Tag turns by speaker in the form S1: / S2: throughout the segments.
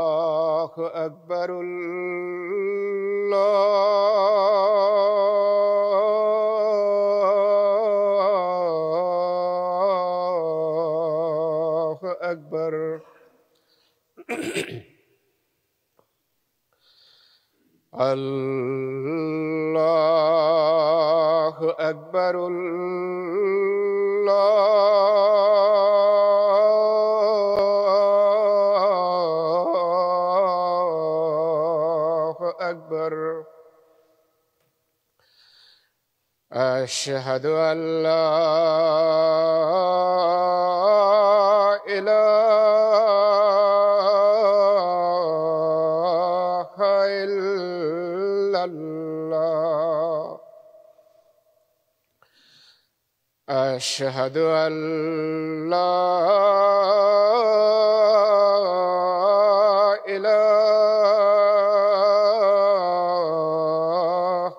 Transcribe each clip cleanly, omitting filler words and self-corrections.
S1: الله أكبر الله أكبر الله أكبر الله أكبر أشهد أن لا إله إلا الله أشهد أن لا إله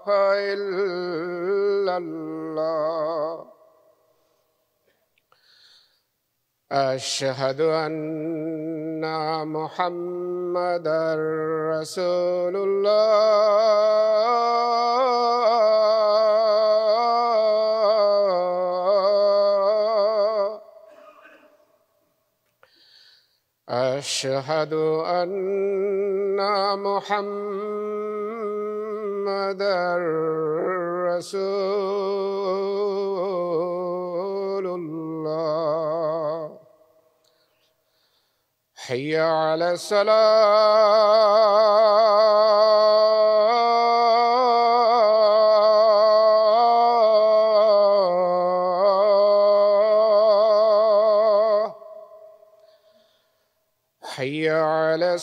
S1: إلا الله أشهد أن محمدًا رسول الله أشهد أن محمدًا رسول الله حي على الصلاة حي على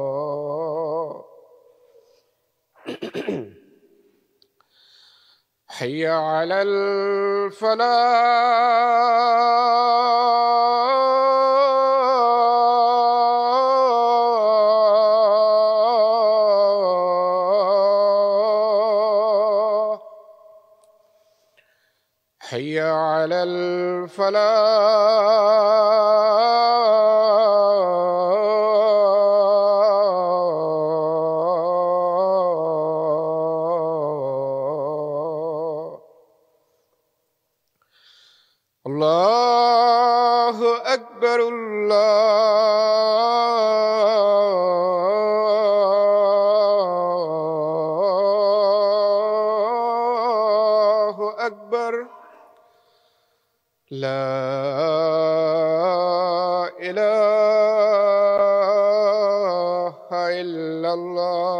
S1: الصلاة حي على الفلاح حي على الفلاح الله أكبر الله أكبر لا إله إلا الله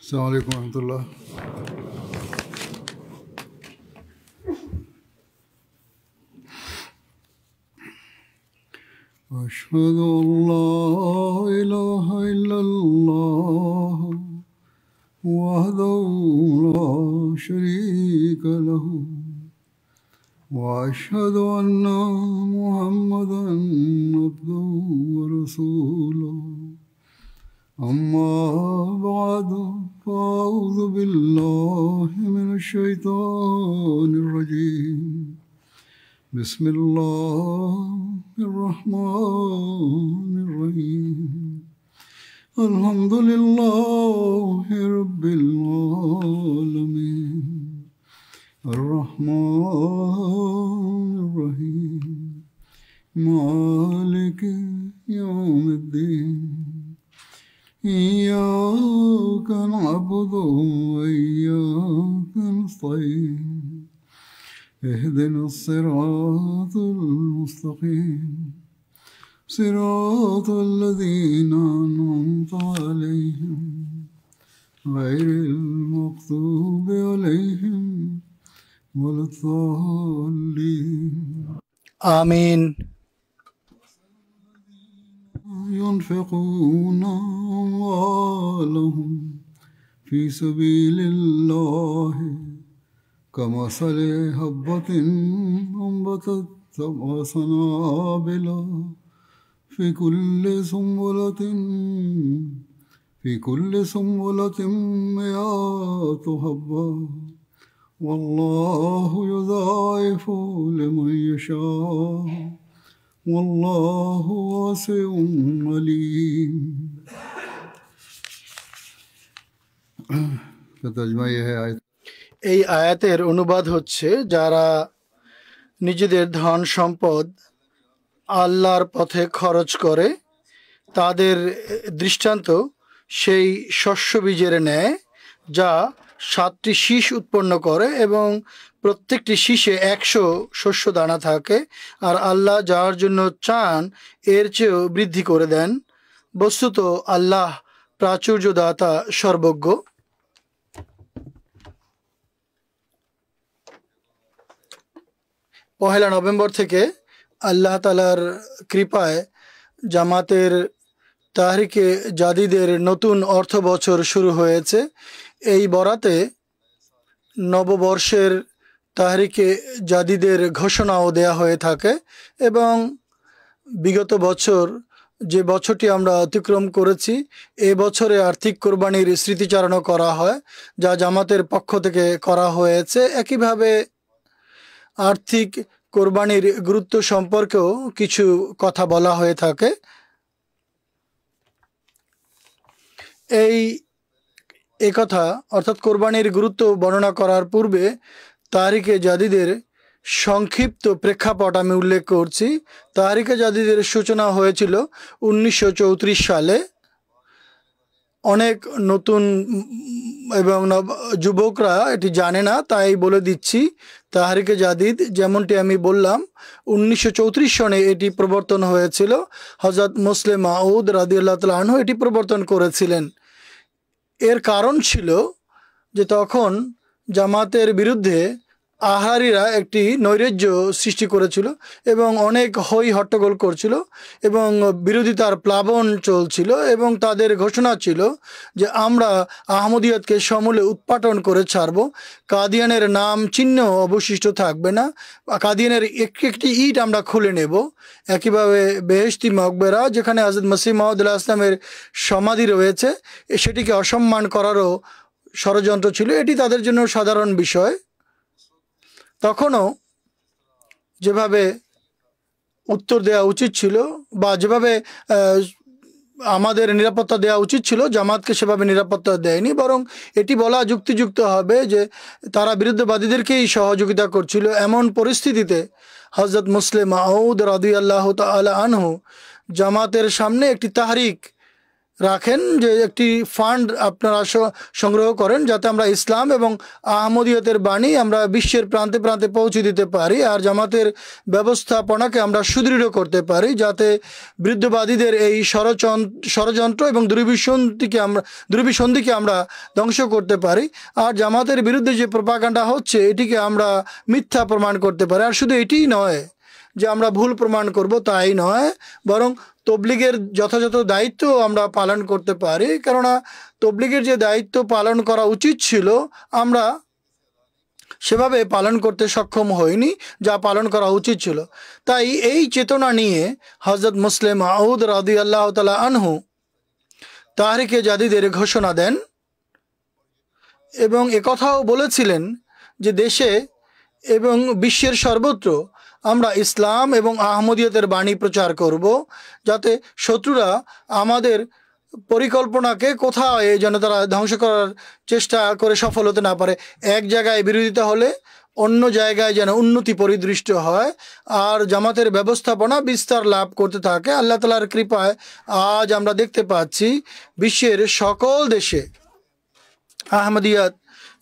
S2: السلام عليكم ورحمة الله. أشهد أن لا إله إلا الله وحده لا شريك له وأشهد أن محمدا عبده ورسوله أما بعد فأعوذ بالله من الشيطان الرجيم بسم الله الرحمن الرحيم الحمد لله رب العالمين الرحمن الرحيم مالك يوم الدين إياك نعبد وإياك نستعين اهدنا الصراط المستقيم صراط الذين أنعمت عليهم غير المغضوب عليهم ولا الضالين
S3: آمين.
S2: ينفقون أموالهم في سبيل الله كمثل حبة أنبتت سبع سنابل في كل سنبلة مئات حبة والله يضاعف لمن يشاء والله واسع عليم. तर्जुमा यह है आयत
S3: এই আয়াতের অনুবাদ হচ্ছে, যারা নিজেদের ধন সম্পদ আল্লাহর পথে খরচ করে তাদের দৃষ্টান্ত সেই শস্য বীজের ন্যায় যা 7টি শীষ উৎপন্ন করে এবং প্রত্যেকটি শীষে 100 শস্য দানা থাকে, আর আল্লাহ যার জন্য চান এর চেয়েও বৃদ্ধি করে দেন। বস্তুত আল্লাহ প্রাচুর্যদাতা, সর্বজ্ঞ। পহেলা নভেম্বর থেকে আল্লাহ তাআলার কৃপায় জামাতের তাহরিকে জাদিদের নতুন অর্থ বছর শুরু হয়েছে। এই বরাতে নববর্ষের তাহরিকে জাদিদের ঘোষণাও দেয়া হয়ে থাকে এবং বিগত বছর যে বছরটি আমরা অতিক্রম করেছি এ বছরে আর্থিক কোরবানির স্মৃতিচারণও করা হয়, যা জামাতের পক্ষ থেকে করা হয়েছে। একইভাবে আর্থিক কোরবানির গুরুত্ব সম্পর্কেও কিছু কথা বলা হয়ে থাকে। এই কথা অর্থাৎ কোরবানির গুরুত্ব বর্ণনা করার পূর্বে তাহরিকে জাদিদের সংক্ষিপ্ত প্রেক্ষাপট আমি উল্লেখ করছি। তাহরিকে জাদিদের সূচনা হয়েছিল 1934 সালে। অনেক নতুন এবং যুবকরা এটি জানে না, তাই বলে দিচ্ছি। তাহরিকে জাদিদ, যেমনটি আমি বললাম, 1934 সনে এটি প্রবর্তন হয়েছিল। হযরত মুসলিম মাউদ রাদিয়াল্লাহু তাআলা আনহু এটি প্রবর্তন করেছিলেন। এর কারণ ছিল যে তখন জামাতের বিরুদ্ধে আহারিরা একটি নৈরাজ্য সৃষ্টি করেছিল এবং অনেক হই হট্টগোল করছিল এবং বিরোধিতার প্লাবন চলছিল এবং তাদের ঘোষণা ছিল যে আমরা আহমদিয়তকে সমূলে উৎপাটন করে ছাড়ব, কাদিয়ানের নাম চিহ্ন অবশিষ্ট থাকবে না, কাদিয়ানের একটি ইট আমরা খুলে নেব। একইভাবে বেহেশতি মকবেরা, যেখানে হযরত মসিহ মাউদ আলাইহিস সালামের সমাধি রয়েছে, সেটিকে অসম্মান করারও ষড়যন্ত্র ছিল। এটি তাদের জন্য সাধারণ বিষয়। তখনও যেভাবে উত্তর দেওয়া উচিত ছিল বা যেভাবে আমাদের নিরাপত্তা দেওয়া উচিত ছিল, জামাতকে সেভাবে নিরাপত্তা দেয়নি, বরং এটি বলা যুক্তিযুক্ত হবে যে তারা বিরুদ্ধবাদীদেরকেই সহযোগিতা করছিল। এমন পরিস্থিতিতে হযরত মুসলিম মাউদ রাদিয়াল্লাহু তাআলা আনহু জামাতের সামনে একটি তাহরিক রাখেন যে একটি ফান্ড আপনারা সংগ্রহ করেন যাতে আমরা ইসলাম এবং আহমদিয়তের বাণী আমরা বিশ্বের প্রান্তে প্রান্তে পৌঁছে দিতে পারি, আর জামাতের ব্যবস্থাপনাকে আমরা সুদৃঢ় করতে পারি, যাতে বিরুদ্ধবাদীদের এই ষড়যন্ত্র এবং দুর্বিসন্ধিকে আমরা ধ্বংস করতে পারি, আর জামাতের বিরুদ্ধে যে প্রোপাগান্ডা হচ্ছে এটিকে আমরা মিথ্যা প্রমাণ করতে পারি। আর শুধু এটিই নয় যে আমরা ভুল প্রমাণ করব তাই নয়, বরং তবলিগের যথাযথ দায়িত্ব আমরা পালন করতে পারি। কেননা তবলিগের যে দায়িত্ব পালন করা উচিত ছিল আমরা সেভাবে পালন করতে সক্ষম হইনি, যা পালন করা উচিত ছিল। তাই এই চেতনা নিয়ে হযরত মুসলিম মাউদ রাদিয়াল্লাহু তাআলা আনহু তাহরিকে জাদিদের ঘোষণা দেন এবং একথাও বলেছিলেন যে দেশে এবং বিশ্বের সর্বত্র আমরা ইসলাম এবং আহমদিয়তের বাণী প্রচার করব, যাতে শত্রুরা আমাদের পরিকল্পনাকে কোথায় যেন তারা ধ্বংস করার চেষ্টা করে সফল হতে না পারে। এক জায়গায় বিরোধিতা হলে অন্য জায়গায় যেন উন্নতি পরিদৃষ্ট হয় আর জামাতের ব্যবস্থাপনা বিস্তার লাভ করতে থাকে। আল্লাহ তাআলার কৃপায় আজ আমরা দেখতে পাচ্ছি বিশ্বের সকল দেশে আহমদিয়াত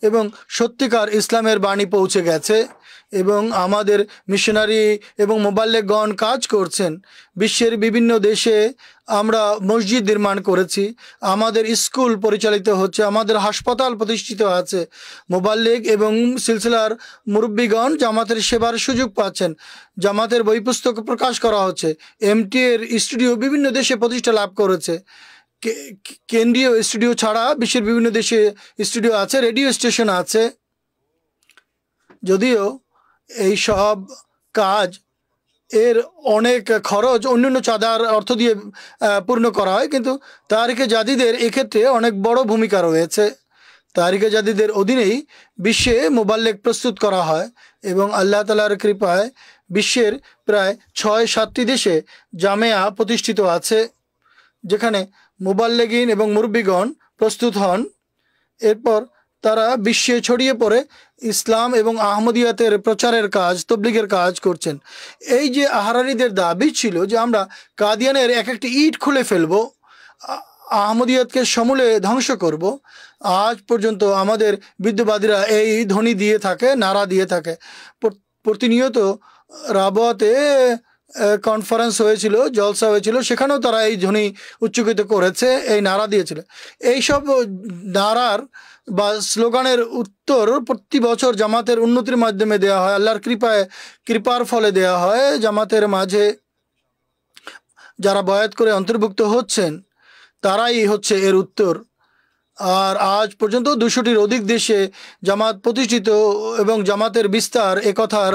S3: এবং সত্যিকার ইসলামের বাণী পৌঁছে গেছে এবং আমাদের মিশনারি এবং মোবাল্লেগগণ কাজ করছেন। বিশ্বের বিভিন্ন দেশে আমরা মসজিদ নির্মাণ করেছি, আমাদের স্কুল পরিচালিত হচ্ছে, আমাদের হাসপাতাল প্রতিষ্ঠিত আছে। মোবাল্লেগ এবং সিলসিলার মুরব্বীগণ জামাতের সেবার সুযোগ পাচ্ছেন, জামাতের বই পুস্তক প্রকাশ করা হচ্ছে। এমটি এর স্টুডিও বিভিন্ন দেশে প্রতিষ্ঠা লাভ করেছে। কেন্দ্রীয় স্টুডিও ছাড়া বিশ্বের বিভিন্ন দেশে স্টুডিও আছে, রেডিও স্টেশন আছে। যদিও এই সব কাজ এর অনেক খরচ অন্যান্য চাঁদার অর্থ দিয়ে পূর্ণ করা হয়, কিন্তু তারিখে জাদিদের এক্ষেত্রে অনেক বড় ভূমিকা রয়েছে। তারিখে জাদিদের অধীনেই বিশ্বে মোবাল্লেগ প্রস্তুত করা হয় এবং আল্লাহ তাআলার কৃপায় বিশ্বের প্রায় ৬-৭টি দেশে জামেয়া প্রতিষ্ঠিত আছে, যেখানে মোবাল্লেগিন এবং মুরব্বিগণ প্রস্তুত হন। এরপর তারা বিশ্বে ছড়িয়ে পড়ে ইসলাম এবং আহমদিয়াতের প্রচারের কাজ, তবলিগের কাজ করছেন। এই যে আহরারিদের দাবি ছিল যে আমরা কাদিয়ানের এক একটি ইট খুলে ফেলবো, আহমদিয়াতকে সমূলে ধ্বংস করব, আজ পর্যন্ত আমাদের বিদ্যবাদীরা এই ধ্বনি দিয়ে থাকে, নারা দিয়ে থাকে। প্রতিনিয়ত রাবতে কনফারেন্স হয়েছিল, জলসা হয়েছিল, সেখানেও তারা এই ধ্বনি উচ্চকিত করেছে, এই নারা দিয়েছিল। এইসব নারার বা স্লোগানের উত্তর প্রতি বছর জামাতের উন্নতির মাধ্যমে দেওয়া হয়, আল্লাহর কৃপার ফলে দেওয়া হয়। জামাতের মাঝে যারা বয়াত করে অন্তর্ভুক্ত হচ্ছেন তারাই হচ্ছে এর উত্তর। আর আজ পর্যন্ত 200টির অধিক দেশে জামাত প্রতিষ্ঠিত এবং জামাতের বিস্তার এ কথার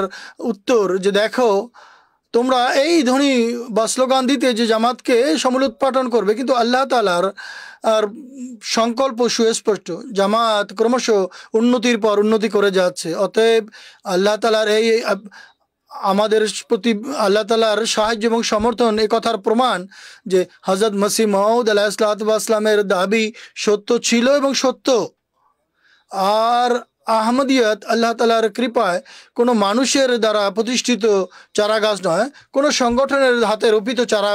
S3: উত্তর যে দেখো তোমরা এই ধ্বনি বা স্লোগান দিতে যে জামাতকে সমূলোৎপাটন করবে, কিন্তু আল্লাহ তাআলার আর সংকল্প সুস্পষ্ট, জামাত ক্রমশ উন্নতির পর উন্নতি করে যাচ্ছে। অতএব আল্লাহ তাআলার এই আমাদের প্রতি আল্লাহ তাআলার সাহায্য এবং সমর্থন এ কথার প্রমাণ যে হযরত মসিহ মাউদ আলাইহিসসালামের দাবি সত্য ছিল এবং সত্য। আর আহমদিয়াত আল্লাহ তাআলার কৃপায় কোনো মানুষের দ্বারা প্রতিষ্ঠিত চারা গাছ নয়, কোনো সংগঠনের হাতে রোপিত চারা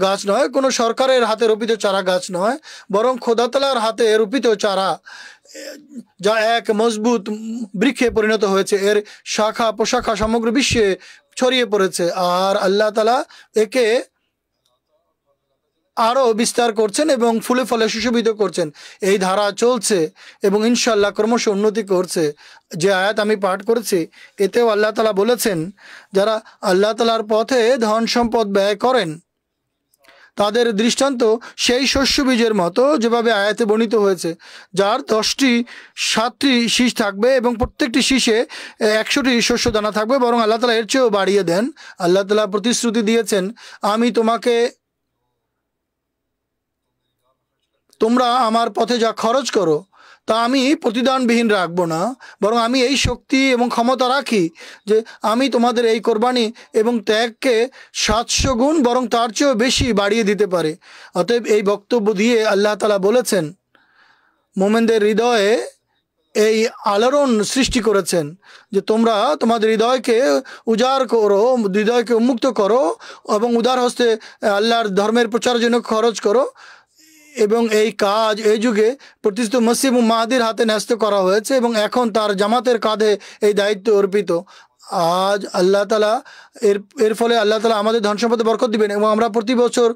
S3: গাছ নয়, কোনো সরকারের হাতে রোপিত চারা গাছ নয়, বরং খোদা তাআলার হাতে রোপিত চারা, যা এক মজবুত বৃক্ষে পরিণত হয়েছে। এর শাখা প্রশাখা সমগ্র বিশ্বে ছড়িয়ে পড়েছে আর আল্লাহ তাআলা একে আরও বিস্তার করছেন এবং ফুলে ফলে সুশোভিত করছেন। এই ধারা চলছে এবং ইনশাআল্লাহ ক্রমশ উন্নতি করছে। যে আয়াত আমি পাঠ করেছি এতেও আল্লাহ তাআলা বলেছেন, যারা আল্লাহ তাআলার পথে ধন সম্পদ ব্যয় করেন তাদের দৃষ্টান্ত সেই শস্য বীজের মতো, যেভাবে আয়াতে বর্ণিত হয়েছে, যার 7টি শীষ থাকবে এবং প্রত্যেকটি শীষে 100টি শস্য দানা থাকবে, বরং আল্লাহ তাআলা এর চেয়েও বাড়িয়ে দেন। আল্লাহ তাআলা প্রতিশ্রুতি দিয়েছেন, তোমরা আমার পথে যা খরচ করো তা আমি প্রতিদানবিহীন রাখবো না, বরং আমি এই শক্তি এবং ক্ষমতা রাখি যে আমি তোমাদের এই কোরবানি এবং ত্যাগকে 700 গুণ বরং তার চেয়েও বেশি বাড়িয়ে দিতে পারি। অতএব এই বক্তব্য দিয়ে আল্লাহ তাআলা বলেছেন, মোমেনদের হৃদয়ে এই আলোড়ন সৃষ্টি করেছেন যে তোমরা তোমাদের হৃদয়কে উজাড় করো, হৃদয়কে উন্মুক্ত করো এবং উদার হস্তে আল্লাহর ধর্মের প্রচারের জন্য খরচ করো। এবং এই কাজ এই যুগে প্রতিষ্ঠিত মসিহ মাহদির হাতে ন্যস্ত করা হয়েছে এবং এখন তার জামাতের কাঁধে এই দায়িত্ব অর্পিত। আজ আল্লাহ তাআলা এর ফলে আল্লাহ তাআলা আমাদের ধন সম্পদে বরকত দিবেন এবং আমরা প্রতি বছর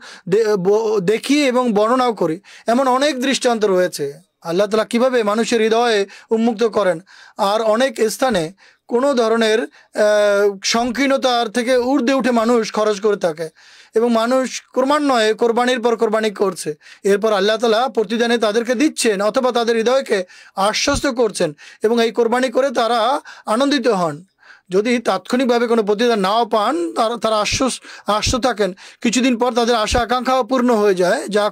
S3: দেখি এবং বর্ণনাও করি। এমন অনেক দৃষ্টান্ত রয়েছে আল্লাহ তাআলা কীভাবে মানুষের হৃদয়ে উন্মুক্ত করেন। আর অনেক স্থানে কোনো ধরনের সংকীর্ণতার থেকে ঊর্ধ্বে উঠে মানুষ খরচ করে থাকে এবং মানুষ ক্রমান্বয়ে কোরবানির পর কোরবানি করছে। এরপর আল্লাহ তাআলা প্রতিদানে তাদেরকে দিচ্ছেন অথবা তাদের হৃদয়কে আশ্বস্ত করছেন এবং এই কোরবানি করে তারা আনন্দিত হন। যদি তাৎক্ষণিকভাবে কোনো প্রতিদান নাও পান, তারা আশ্বস্ত থাকেন, কিছুদিন পর তাদের আশা আকাঙ্ক্ষাও পূর্ণ হয়ে যায়, যা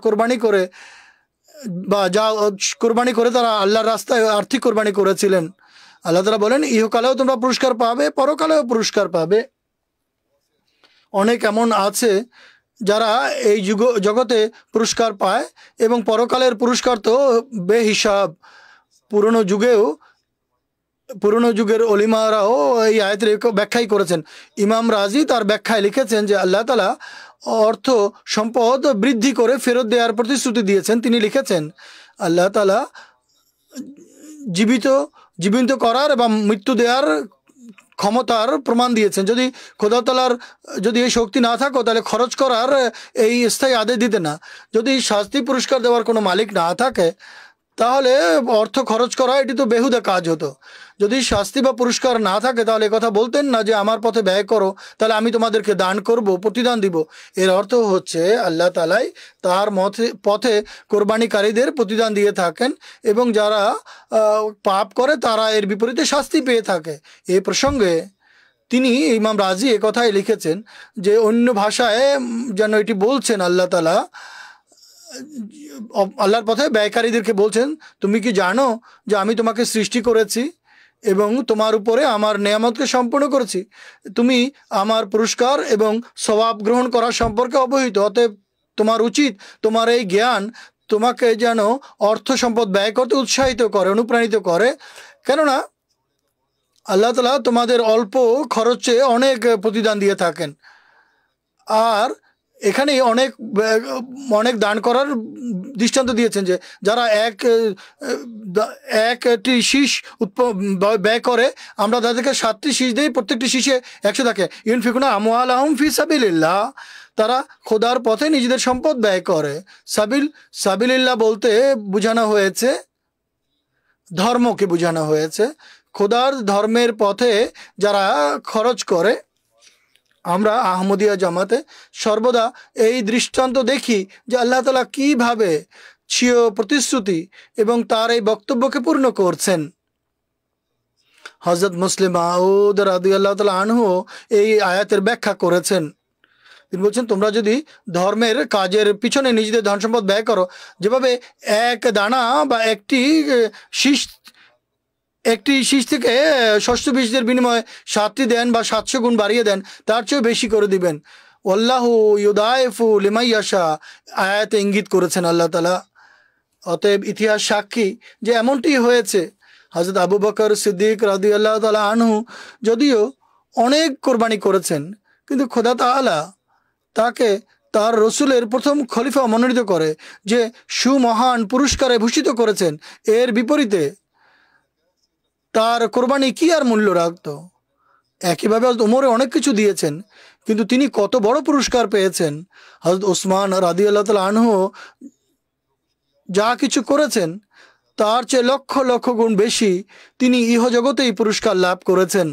S3: কোরবানি করে তারা আল্লাহর রাস্তায় আর্থিক কোরবানি করেছিলেন। আল্লাহ তাআলা বলেন, ইহকালেও তোমরা পুরস্কার পাবে, পরকালেও পুরস্কার পাবে। অনেক এমন আছে যারা এই জগতে পুরস্কার পায় এবং পরকালের পুরস্কার তো বেহিসাব। পুরনো যুগেও পুরনো যুগের ওলিমারাও এই আয়াতের ব্যাখ্যাই করেছেন। ইমাম রাজি তার ব্যাখ্যায় লিখেছেন যে আল্লাহ তাআলা অর্থ সম্পদ বৃদ্ধি করে ফেরত দেওয়ার প্রতিশ্রুতি দিয়েছেন। তিনি লিখেছেন আল্লাহ তাআলা জীবিত করার এবং মৃত্যু দেওয়ার ক্ষমতার প্রমাণ দিয়েছেন। যদি খোদা তাআলার যদি এই শক্তি না থাকো তাহলে খরচ করার এই স্থায়ী আদেশ দিতে না। যদি শাস্তি পুরস্কার দেওয়ার কোনো মালিক না থাকে তাহলে অর্থ খরচ করা এটি তো বেহুদা কাজ হতো। যদি শাস্তি বা পুরস্কার না থাকে তাহলে কথা বলতেন না যে আমার পথে ব্যয় করো, তাহলে আমি তোমাদেরকে দান করব, প্রতিদান দিব। এর অর্থ হচ্ছে আল্লাহ তাআলাই তার পথে কোরবানিকারীদের প্রতিদান দিয়ে থাকেন এবং যারা পাপ করে তারা এর বিপরীতে শাস্তি পেয়ে থাকে। এই প্রসঙ্গে তিনি ইমাম রাজি কথাই লিখেছেন যে অন্য ভাষায় যেন এটি বলছেন আল্লাহ তাআলা আল্লাহর পথে ব্যয়কারীদেরকে বলছেন, তুমি কি জানো যে আমি তোমাকে সৃষ্টি করেছি এবং তোমার উপরে আমার নেয়ামতকে সম্পূর্ণ করেছি? তুমি আমার পুরস্কার এবং সওয়াব গ্রহণ করার সম্পর্কে অবহিত। অতএব তোমার উচিত তোমার এই জ্ঞান তোমাকে যেন অর্থ সম্পদ ব্যয় করতে উৎসাহিত করে, অনুপ্রাণিত করে। কেননা আল্লাহ তাআলা তোমাদের অল্প খরচে অনেক প্রতিদান দিয়ে থাকেন। আর এখানে অনেক দান করার দৃষ্টান্ত দিয়েছেন যে যারা একটি শীষ ব্যয় করে, আমরা তাদেরকে 7টি শীষ দিই, প্রত্যেকটি শীষে 100 থাকে। ইউনফিকুনা আমওয়ালাহুম ফি সাবিলিল্লাহ, তারা খোদার পথে নিজেদের সম্পদ ব্যয় করে। সাবিলিল্লাহ বলতে বোঝানো হয়েছে ধর্মকে বোঝানো হয়েছে। খোদার ধর্মের পথে যারা খরচ করে, আমরা আহমদিয়া জামাতে সর্বদা এই দৃষ্টান্ত দেখি যে আল্লাহ তাআলা কিভাবে স্বীয় প্রতিশ্রুতি এবং তার এই বক্তব্যকে পূর্ণ করছেন। হযরত মুসলিম মাউদ রাদিয়াল্লাহু তাআলা আনহু এই আয়াতের ব্যাখ্যা করেছেন। তিনি বলছেন, তোমরা যদি ধর্মের কাজের পিছনে নিজেদের ধন সম্পদ ব্যয় করো, যেভাবে এক দানা বা একটি শীষ থেকে শস্য বীজের বিনিময়ে 7টি দেন বা 700 গুণ বাড়িয়ে দেন, তার চেয়েও বেশি করে দিবেন। ওয়াল্লাহু ইউদাইফু লিমান ইয়াশা আয়াতে ইঙ্গিত করেছেন আল্লাহ তাআলা। অতএব ইতিহাস সাক্ষী যে এমনটি হয়েছে। হযরত আবু বকর সিদ্দিক রাদিয়াল্লাহু তাআলা আনহু যদিও অনেক কোরবানি করেছেন, কিন্তু খোদা তাআলা তাকে তার রসুলের প্রথম খলিফা মনোনীত করে যে সুমহান পুরস্কারে ভূষিত করেছেন। এর বিপরীতে তার কোরবানি কি আর মূল্য রাখত? একইভাবে হযরত ওমরে অনেক কিছু দিয়েছেন, কিন্তু তিনি কত বড় পুরস্কার পেয়েছেন। হযরত ওসমান রাদিয়াল্লাহু তাআলা আনহু যা কিছু করেছেন তার চেয়ে লক্ষ লক্ষ গুণ বেশি তিনি ইহজগতেই পুরস্কার লাভ করেছেন।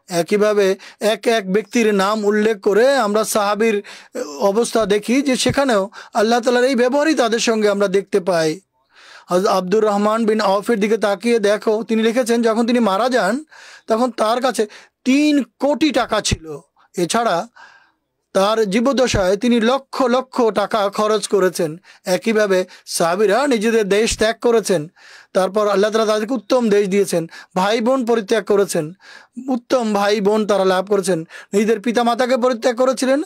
S3: একইভাবে এক ব্যক্তির নাম উল্লেখ করে আমরা সাহাবীর অবস্থা দেখি যে সেখানেও আল্লাহ তাআলার এই ব্যবহারই তাদের সঙ্গে আমরা দেখতে পাই। হযরত আব্দুর রহমান বিন আওফের দিকে তাকিয়ে দেখো, তিনি লিখেছেন যখন তিনি মারা যান তখন তার কাছে 3 কোটি টাকা ছিল। এছাড়া তার জীবদ্দশায় তিনি লক্ষ লক্ষ টাকা খরচ করেছেন। একইভাবে সাহাবীরা নিজেদের দেশ ত্যাগ করেছেন, তারপর আল্লাহ তাআলা তাদেরকে উত্তম দেশ দিয়েছেন। ভাই বোন পরিত্যাগ করেছেন, উত্তম ভাই বোন তারা লাভ করেছেন। নিজেদের পিতা মাতাকে পরিত্যাগ করেছিলেন,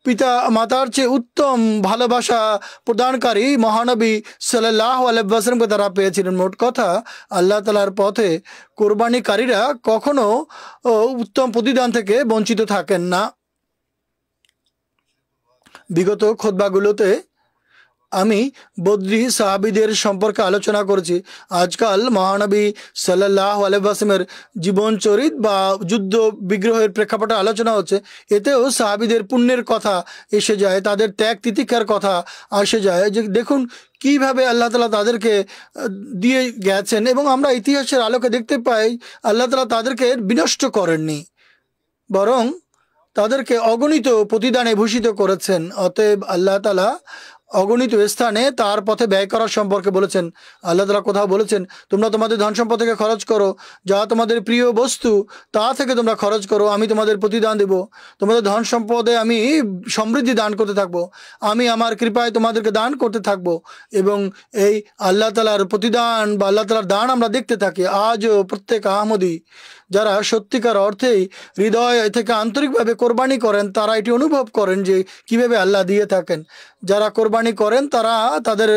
S3: পিতা মাতার চেয়ে উত্তম ভালোবাসা প্রদানকারী মহানবী সাল্লাল্লাহু আলাইহি ওয়াসাল্লামকে তারা পেয়েছিলেন। মোট কথা, আল্লাহ তাআলার পথে কোরবানিকারীরা কখনো উত্তম প্রতিদান থেকে বঞ্চিত থাকেন না। বিগত খুতবাগুলোতে আমি বদরি সাহাবীদের সম্পর্কে আলোচনা করেছি। আজকাল মহানবী সাল্লাল্লাহু আলাইহি ওয়াসাল্লামের জীবন চরিত বা যুদ্ধ বিগ্রহের প্রেক্ষাপটে আলোচনা হচ্ছে। এতেও সাহাবীদের পুণ্যের কথা এসে যায়, তাদের ত্যাগ তিতিক্ষার কথা এসে যায় যে দেখুন কিভাবে আল্লাহ তাআলা তাদেরকে দিয়ে গেছেন, এবং আমরা ইতিহাসের আলোকে দেখতে পাই আল্লাহ তাআলা তাদেরকে বিনষ্ট করেননি, বরং তাদেরকে অগণিত প্রতিদানে ভূষিত করেছেন। অতএব আল্লাহ তাআলা অগণিত স্থানে তার পথে ব্যয় করার সম্পর্কে বলেছেন। আল্লাহ তাআলা কোথাও বলেছেন তোমরা তোমাদের ধন সম্পদ থেকে খরচ করো, যা তোমাদের প্রিয় বস্তু তা থেকে তোমরা খরচ করো, আমি তোমাদের প্রতিদান দেব। তোমাদের ধন সম্পদে আমি সমৃদ্ধি দান করতে থাকবো, আমি আমার কৃপায় তোমাদেরকে দান করতে থাকবো। এবং এই আল্লাহ তাআলার প্রতিদান বা আল্লাহ তাআলার দান আমরা দেখতে থাকি। আজও প্রত্যেক আহমদী যারা সত্যিকার অর্থেই হৃদয় থেকে আন্তরিকভাবে কোরবানি করেন তারা এটি অনুভব করেন যে কিভাবে আল্লাহ দিয়ে থাকেন। যারা কোরবানি করেন তারা তাদের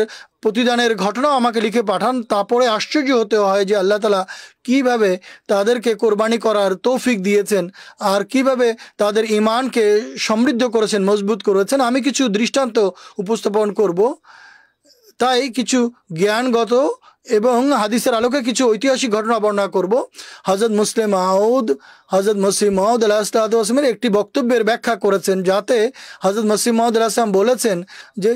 S3: প্রতিদানের ঘটনাও আমাকে লিখে পাঠান। তারপরে আশ্চর্য হতে হয় যে আল্লাহ তাআলা কিভাবে তাদেরকে কোরবানি করার তৌফিক দিয়েছেন আর কিভাবে তাদের ঈমানকে সমৃদ্ধ করেছেন, মজবুত করেছেন। আমি কিছু দৃষ্টান্ত উপস্থাপন করব। তাই কিছু জ্ঞানগত এবং হাদিসের আলোকে কিছু ঐতিহাসিক ঘটনা বর্ণনা করব। হযরত মসিহ মাউদ আলাইহিসসালামের একটি বক্তব্যের ব্যাখ্যা করেছেন, যাতে হযরত মসিহ মাউদ আলাইহিসসালাম বলেছেন যে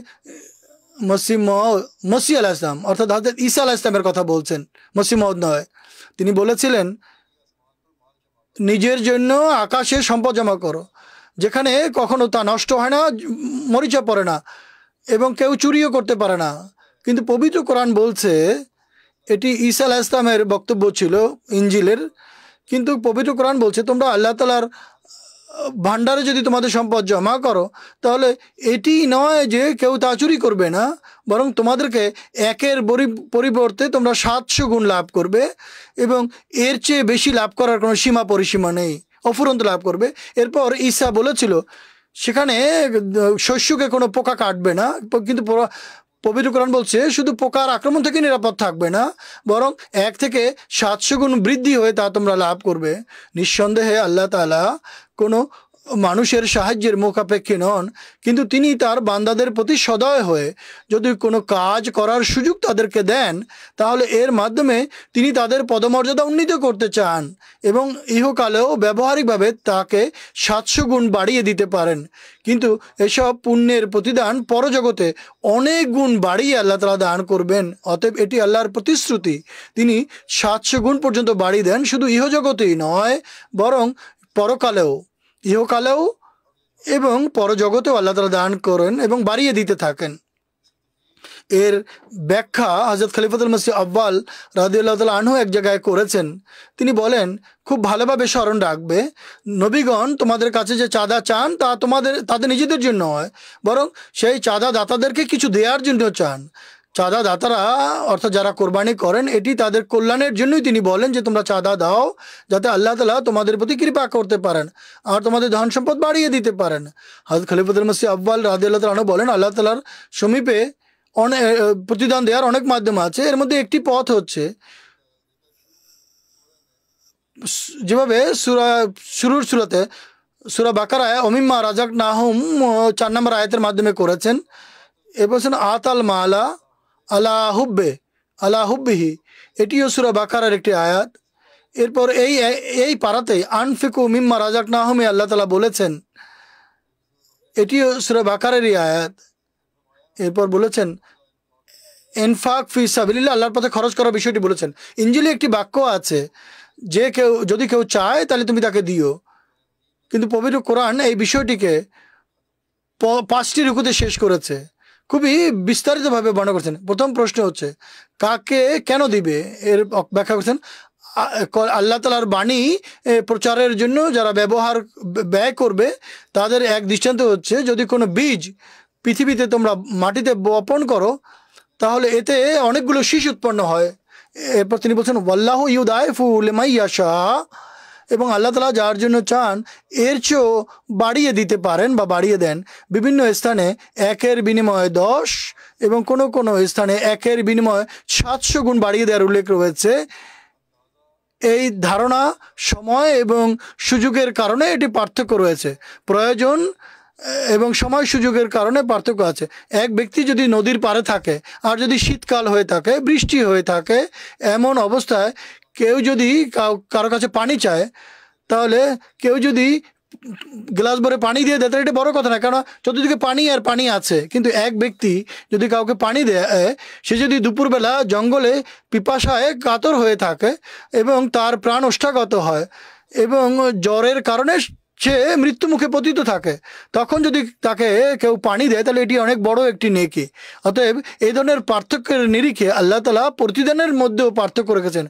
S3: মসিহ আলাইহিসসালাম অর্থাৎ হযরত ঈসা আলাইহিসসালামের কথা বলছেন, মসিহ মাউদ নয়। তিনি বলেছিলেন, নিজের জন্য আকাশে সম্পদ জমা করো, যেখানে কখনো তা নষ্ট হয় না, মরিচা পড়ে না এবং কেউ চুরিও করতে পারে না। কিন্তু পবিত্র কোরআন বলছে, এটি ঈসা আলাইহিস সালামের বক্তব্য ছিল ইনজিলের, কিন্তু পবিত্র কোরআন বলছে তোমরা আল্লাহ তাআলার ভান্ডারে যদি তোমাদের সম্পদ জমা করো তাহলে এটি নয় যে কেউ তা চুরি করবে না, বরং তোমাদেরকে একের পরিবর্তে তোমরা 700 গুণ লাভ করবে এবং এর চেয়ে বেশি লাভ করার কোনো সীমা পরিসীমা নেই, অফুরন্ত লাভ করবে। এরপর ঈসা বলেছিল সেখানে শস্যকে কোনো পোকা কাটবে না, কিন্তু পবিত্র কোরআন বলছে শুধু পোকার আক্রমণ থেকে নিরাপদ থাকবে না, বরং 1 থেকে 700 গুণ বৃদ্ধি হয়ে তা তোমরা লাভ করবে। নিঃসন্দেহে আল্লাহ তাআলা কোনো মানুষের সাহায্যের মুখাপেক্ষী নন, কিন্তু তিনি তার বান্দাদের প্রতি সদয় হয়ে যদি কোনো কাজ করার সুযোগ তাদেরকে দেন তাহলে এর মাধ্যমে তিনি তাদের পদমর্যাদা উন্নীত করতে চান এবং ইহকালেও ব্যবহারিকভাবে তাকে 700 গুণ বাড়িয়ে দিতে পারেন। কিন্তু এসব পুণ্যের প্রতিদান পরজগতে অনেক গুণ বাড়িয়ে আল্লাহ তাআলা দান করবেন। অতএব এটি আল্লাহর প্রতিশ্রুতি, তিনি 700 গুণ পর্যন্ত বাড়িয়ে দেন, শুধু ইহজগতেই নয় বরং ইহকালেও এবং পরজগতেও আল্লাহ তাআলা দান করেন এবং বাড়িয়ে দিতে থাকেন। এর ব্যাখ্যা হযরত খলিফাতুল মসিহ আউয়াল রাদিয়াল্লাহু তাআলা আনহু এক জায়গায় করেছেন। তিনি বলেন, খুব ভালোভাবে স্মরণ রাখবে, নবীগণ তোমাদের কাছে যে চাঁদা চান তা তাদের নিজেদের জন্য হয়, বরং সেই চাঁদা দাতাদেরকে কিছু দেওয়ার জন্য চান। চাঁদা দাতারা অর্থাৎ যারা কোরবানি করেন এটি তাদের কল্যাণের জন্যই তিনি বলেন যে তোমরা চাঁদা দাও যাতে আল্লাহ তাআলা তোমাদের প্রতি কৃপা করতে পারেন আর তোমাদের ধন সম্পদ বাড়িয়ে দিতে পারেন। হযরত খলিফাতুল মসিহ আউয়াল রাদিয়াল্লাহু তাআলা আনহু বলেন, আল্লাহ তাআলার সমীপে অনেক প্রতিদান দেওয়ার অনেক মাধ্যম আছে। এর মধ্যে একটি পথ হচ্ছে যেভাবে সূরা বাকারায় ওমিম্মা রাযাকনাহুম 4 নম্বর আয়াতের মাধ্যমে করেছেন। এ বলছেন আতাল মালা আলা হুব্বিহি, এটিও সূরা বাকারার একটি আয়াত। এরপর এই পারাতেই আনফিকু মিম্মা রাযাকনাহুম আল্লাহ তাআলা বলেছেন, এটিও সূরা বাকারারই আয়াত। এরপর বলেছেন ইনফাক ফি সাবিলিল্লাহ, আল্লাহর পথে খরচ করার বিষয়টি বলেছেন। ইনজিলে একটি বাক্য আছে যে যদি কেউ চায় তাহলে তুমি তাকে দিও, কিন্তু পবিত্র কোরআন এই বিষয়টিকে 5টি রুকুতে শেষ করেছে, খুবই বিস্তারিতভাবে বর্ণনা করেছেন। প্রথম প্রশ্ন হচ্ছে কাকে কেন দিবে, এর ব্যাখ্যা করছেন আল্লাহ তাআলার বাণী প্রচারের জন্য যারা ব্যয় করবে তাদের এক দৃষ্টান্ত হচ্ছে যদি কোনো বীজ পৃথিবীতে তোমরা মাটিতে বপন করো তাহলে এতে অনেকগুলো শীষ উৎপন্ন হয়। এরপর তিনি বলছেন ওয়াল্লাহু ইউদাইফু লিমান ইয়াশা, এবং আল্লাহ তাআলা যার জন্য চান এর চেয়েও বাড়িয়ে দিতে পারেন বা বাড়িয়ে দেন। বিভিন্ন স্থানে 1-এর বিনিময়ে 10 এবং কোনো স্থানে 1-এর বিনিময়ে 700 গুণ বাড়িয়ে দেওয়ার উল্লেখ রয়েছে। এই ধারণা, সময় এবং সুযোগের কারণে এটি পার্থক্য রয়েছে। প্রয়োজন এবং সময় সুযোগের কারণে পার্থক্য আছে। এক ব্যক্তি যদি নদীর পাড়ে থাকে আর যদি শীতকাল হয়ে থাকে, বৃষ্টি হয়ে থাকে, এমন অবস্থায় কেউ যদি কারো কাছে পানি চায় তাহলে কেউ যদি গ্লাস ভরে পানি দিয়ে দেয় তাহলে এটা বড় কথা না, কারণ চতুর্দিকে পানি আর পানি আছে। কিন্তু এক ব্যক্তি যদি কাউকে পানি দেয়, সে যদি দুপুরবেলা জঙ্গলে পিপাসায় কাতর হয়ে থাকে এবং তার প্রাণ ওষ্ঠাগত হয় এবং জ্বরের কারণে সে মৃত্যু মুখে পতিত থাকে, তখন যদি তাকে কেউ পানি দেয় তাহলে এটি অনেক বড় একটি নেকি। অতএব এই ধরনের পার্থক্যের নিরিখে আল্লাহ তাআলা প্রতিদানের মধ্যেও পার্থক্য রেখেছেন।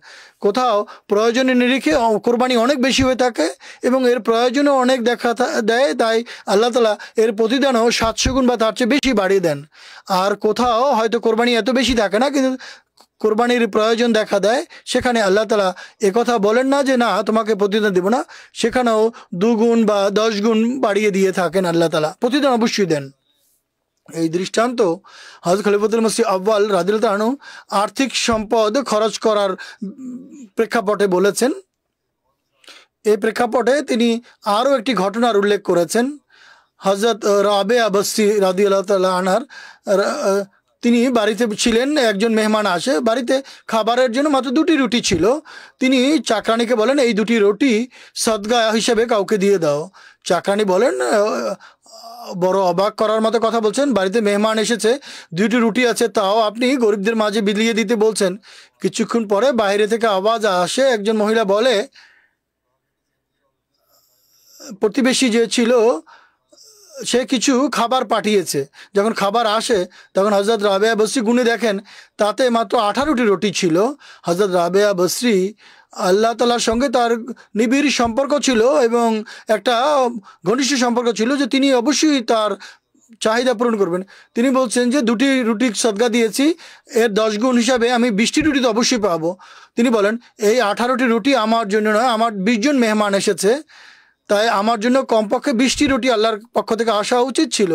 S3: কোথাও প্রয়োজনের নিরিখে কোরবানি অনেক বেশি হয়ে থাকে এবং এর প্রয়োজনও অনেক দেখা দেয়, তাই আল্লাহ তাআলা এর প্রতিদানও 700 গুণ বা তার চেয়ে বেশি বাড়িয়ে দেন। আর কোথাও হয়তো কোরবানি এত বেশি থাকে না, কিন্তু কোরবানির প্রয়োজন দেখা দেয়, সেখানে আল্লাহ তাআলা একথা বলেন না যে না তোমাকে প্রতিদান দেব না, সেখানেও 2 গুণ বা 10 গুণ বাড়িয়ে দিয়ে থাকেন আল্লাহ তাআলা, প্রতিদান অবশ্যই দেন। এই দৃষ্টান্ত হযরত খলিফাতুল মসিহ আউয়াল রাদিয়াল্লাহু আনহু আর্থিক সম্পদ খরচ করার প্রেক্ষাপটে বলেছেন। এই প্রেক্ষাপটে তিনি আরও একটি ঘটনার উল্লেখ করেছেন। হযরত রাবেয়া বসরি রাদিয়াল্লাহু তাআলা আনহার তিনি বাড়িতে ছিলেন, একজন মেহমান আসে, বাড়িতে খাবারের জন্য মাত্র 2টি রুটি ছিল। তিনি চাকরানিকে বলেন এই 2টি রুটি সদকা হিসেবে কাউকে দিয়ে দাও। চাকরানি বলেন, বড় অবাক করার মতো কথা বলছেন, বাড়িতে মেহমান এসেছে, 2টি রুটি আছে, তাও আপনি গরিবদের মাঝে বিলিয়ে দিতে বলছেন। কিছুক্ষণ পরে বাইরে থেকে আওয়াজ আসে, একজন মহিলা বলে প্রতিবেশী যে ছিল সে কিছু খাবার পাঠিয়েছে। যখন খাবার আসে তখন হযরত রাবেয়া বসরি গুনে দেখেন তাতে মাত্র 18টি রুটি ছিল। হযরত রাবেয়া বসরি আল্লাহ তাআলার সঙ্গে তার নিবিড় সম্পর্ক ছিল এবং একটা ঘনিষ্ঠ সম্পর্ক ছিল যে তিনি অবশ্যই তার চাহিদা পূরণ করবেন। তিনি বলছেন যে 2টি রুটি সদকা দিয়েছি, এর 10 গুণ হিসাবে আমি 20টি রুটি তো অবশ্যই পাবো। তিনি বলেন এই 18টি রুটি আমার জন্য নয়, আমার 20 জন মেহমান এসেছে, তাই আমার জন্য কমপক্ষে 20টি রুটি আল্লাহর পক্ষ থেকে আসা উচিত ছিল,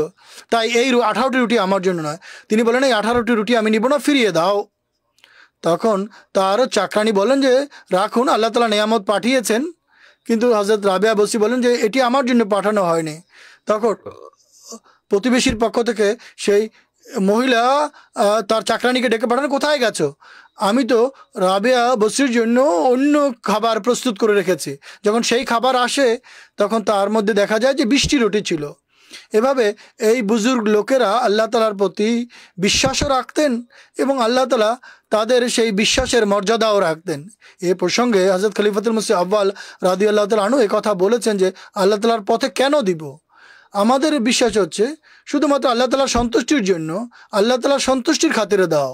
S3: তাই এই 18টি রুটি আমার জন্য নয়। তিনি বলেন এই 18টি রুটি আমি নিব না, ফিরিয়ে দাও। তখন তার চাকরানি বলেন যে রাখুন, আল্লাহ তাআলা নিয়ামত পাঠিয়েছেন। কিন্তু হযরত রাবেয়া বসরি বলেন যে এটি আমার জন্য পাঠানো হয়নি। তখন প্রতিবেশীর পক্ষ থেকে সেই মহিলা তার চাকরানিকে ডেকে পাঠানো, কোথায় গেছো? আমি তো রাবেয়া বসরির জন্য অন্য খাবার প্রস্তুত করে রেখেছি। যখন সেই খাবার আসে তখন তার মধ্যে দেখা যায় যে 20টি রুটি ছিল। এভাবে এই বুজুর্গ লোকেরা আল্লাহ তাআলার প্রতি বিশ্বাসও রাখতেন এবং আল্লাহ তাআলা তাদের সেই বিশ্বাসের মর্যাদাও রাখতেন। এ প্রসঙ্গে হযরত খলিফাতুল মসিহ আউয়াল রাদিয়াল্লাহু তাআলা আনহু কথা বলেছেন যে আল্লাহ তাআলার পথে কেন দিব? আমাদের বিশ্বাস হচ্ছে শুধুমাত্র আল্লাহ তাআলার সন্তুষ্টির জন্য, আল্লাহ তাআলার সন্তুষ্টির খাতিরে দাও।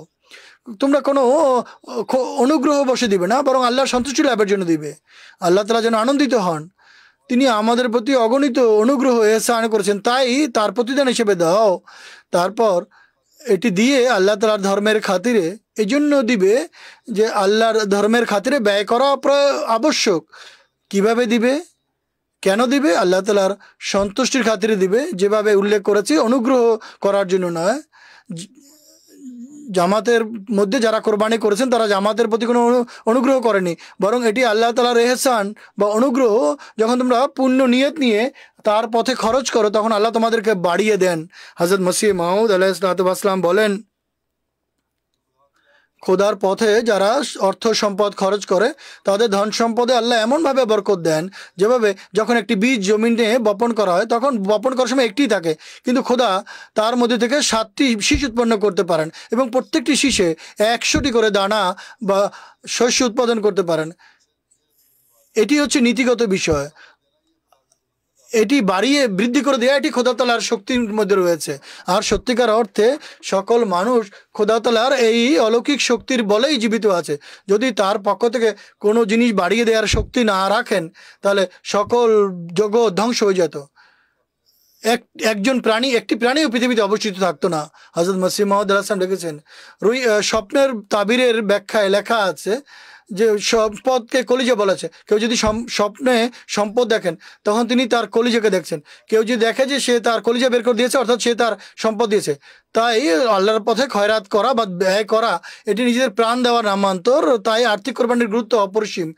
S3: তোমরা কোনো অনুগ্রহ বসে দিবে না, বরং আল্লাহর সন্তুষ্টি লাভের জন্য দিবে। আল্লাহ তাআলা যেন আনন্দিত হন, তিনি আমাদের প্রতি অগণিত অনুগ্রহ এহসান করেছেন, তাই তার প্রতিদান হিসেবে দাও। তারপর এটি দিয়ে আল্লাহ তাআলার ধর্মের খাতিরে এই জন্য দিবে যে আল্লাহর ধর্মের খাতিরে ব্যয় করা আবশ্যক। কিভাবে দিবে, কেন দিবে? আল্লাহ তাআলার সন্তুষ্টির খাতিরে দিবে, যেভাবে উল্লেখ করেছি, অনুগ্রহ করার জন্য নয়। জামাতের মধ্যে যারা কোরবানি করেছেন তারা জামাতের প্রতি কোনো অনুগ্রহ করেনি, বরং এটি আল্লাহ তাআলার এহসান বা অনুগ্রহ। যখন তোমরা পূর্ণ নিয়ত নিয়ে তার পথে খরচ করো তখন আল্লাহ তোমাদেরকে বাড়িয়ে দেন। হযরত মসিহ মাউদ আলাইহিস সালাম বলেন, খোদার পথে যারা অর্থ সম্পদ খরচ করে তাদের ধন সম্পদে আল্লাহ এমনভাবে বরকত দেন, যেভাবে যখন একটি বীজ জমিনে বপন করা হয় তখন বপন করার সময় একটিই থাকে, কিন্তু খোদা তার মধ্যে থেকে 7টি শীষ উৎপন্ন করতে পারেন এবং প্রত্যেকটি শীষে 100টি করে দানা বা শস্য উৎপাদন করতে পারেন। এটি হচ্ছে নীতিগত বিষয়। এটি বাড়িয়ে বৃদ্ধি করে দেওয়া এটি খোদা তাআলার শক্তির মধ্যে রয়েছে। আর সত্যিকার অর্থে সকল মানুষ খোদা তাআলার এই অলৌকিক শক্তির বলেই জীবিত আছে। যদি তার পক্ষ থেকে কোনো জিনিস বাড়িয়ে দেওয়ার শক্তি না রাখেন তাহলে সকল জগৎ ধ্বংস হয়ে যেত। একটি প্রাণীও পৃথিবীতে অবস্থিত থাকতো না। হযরত মসিহ মাউদ আলাইহিস সালাম লিখেছেন, স্বপ্নের তাবিরের ব্যাখ্যায় লেখা আছে যে সম্পদকে কলিজা বলেছে। কেউ যদি স্বপ্নে সম্পদ দেখেন তখন তিনি তার কলিজাকে দেখছেন। কেউ যদি দেখে যে সে তার কলিজা বের করে দিয়েছে অর্থাৎ সে তার সম্পদ দিয়েছে। তাই আল্লাহর পথে খয়রাত করা বা ব্যয় করা এটি নিজেদের প্রাণ দেওয়ার নামান্তর। তাই আর্থিক কোরবানির গুরুত্ব অপরিসীম।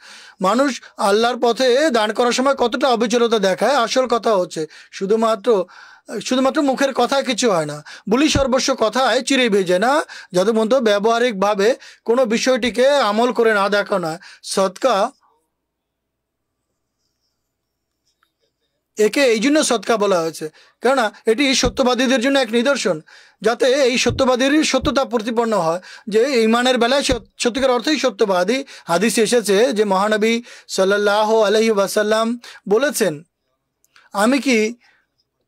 S3: মানুষ আল্লাহর পথে দান করার সময় কতটা অবিচলতা দেখায়, আসল কথা হচ্ছে শুধুমাত্র মুখের কথায় কিছু হয় না, বলি সর্বস্ব কথায় চিড়ে ভেজে না, যত পর্যন্ত ব্যবহারিকভাবে কোনো বিষয়টিকে আমল করে না দেখা নয়। সদকা একে এই জন্য সদকা বলা হয়েছে কেননা এটি সত্যবাদীদের জন্য এক নিদর্শন, যাতে এই সত্যবাদীর সত্যতা প্রতিপন্ন হয় যে ঈমানের বেলায় সত্যিকার অর্থেই সত্যবাদী। হাদিস এসেছে যে মহানবী সাল্লাল্লাহু আলাইহি ওয়াসাল্লাম বলেছেন, আমি কি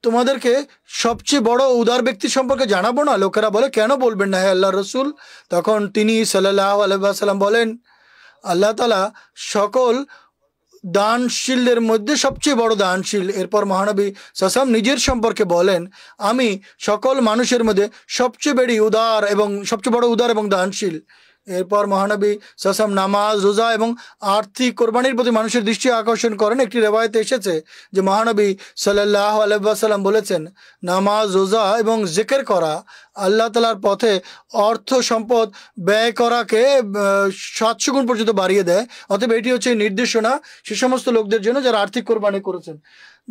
S3: তোমাদেরকে সবচেয়ে বড় উদার ব্যক্তি সম্পর্কে জানাবো না? লোকেরা বলে, কেন বলবেন না হে আল্লাহর রাসূল? তখন তিনি সাল্লাল্লাহু আলাইহি ওয়াসাল্লাম বলেন, আল্লাহ তাআলা সকল দানশীলদের মধ্যে সবচেয়ে বড় দানশীল। এরপর মহানবী সাল্লাল্লাহু আলাইহি ওয়াসাল্লাম নিজের সম্পর্কে বলেন, আমি সকল মানুষের মধ্যে সবচেয়ে বড় উদার এবং দানশীল। এরপর মহানবী সাসাম নামাজ রোজা এবং আর্থিক কোরবানির প্রতি মানুষের দৃষ্টি আকর্ষণ করেন। একটি রেওয়ায়েতে এসেছে যে মহানবী সাল্লাল্লাহু আলাইহি ওয়াসাল্লাম বলেছেন, নামাজ রোজা এবং জিকির করা আল্লাহ তাআলার পথে অর্থ সম্পদ ব্যয় করাকে 700 গুণ পর্যন্ত বাড়িয়ে দেয়। অতএব এটি হচ্ছে নির্দেশনা সে সমস্ত লোকদের জন্য যারা আর্থিক কোরবানি করেছেন,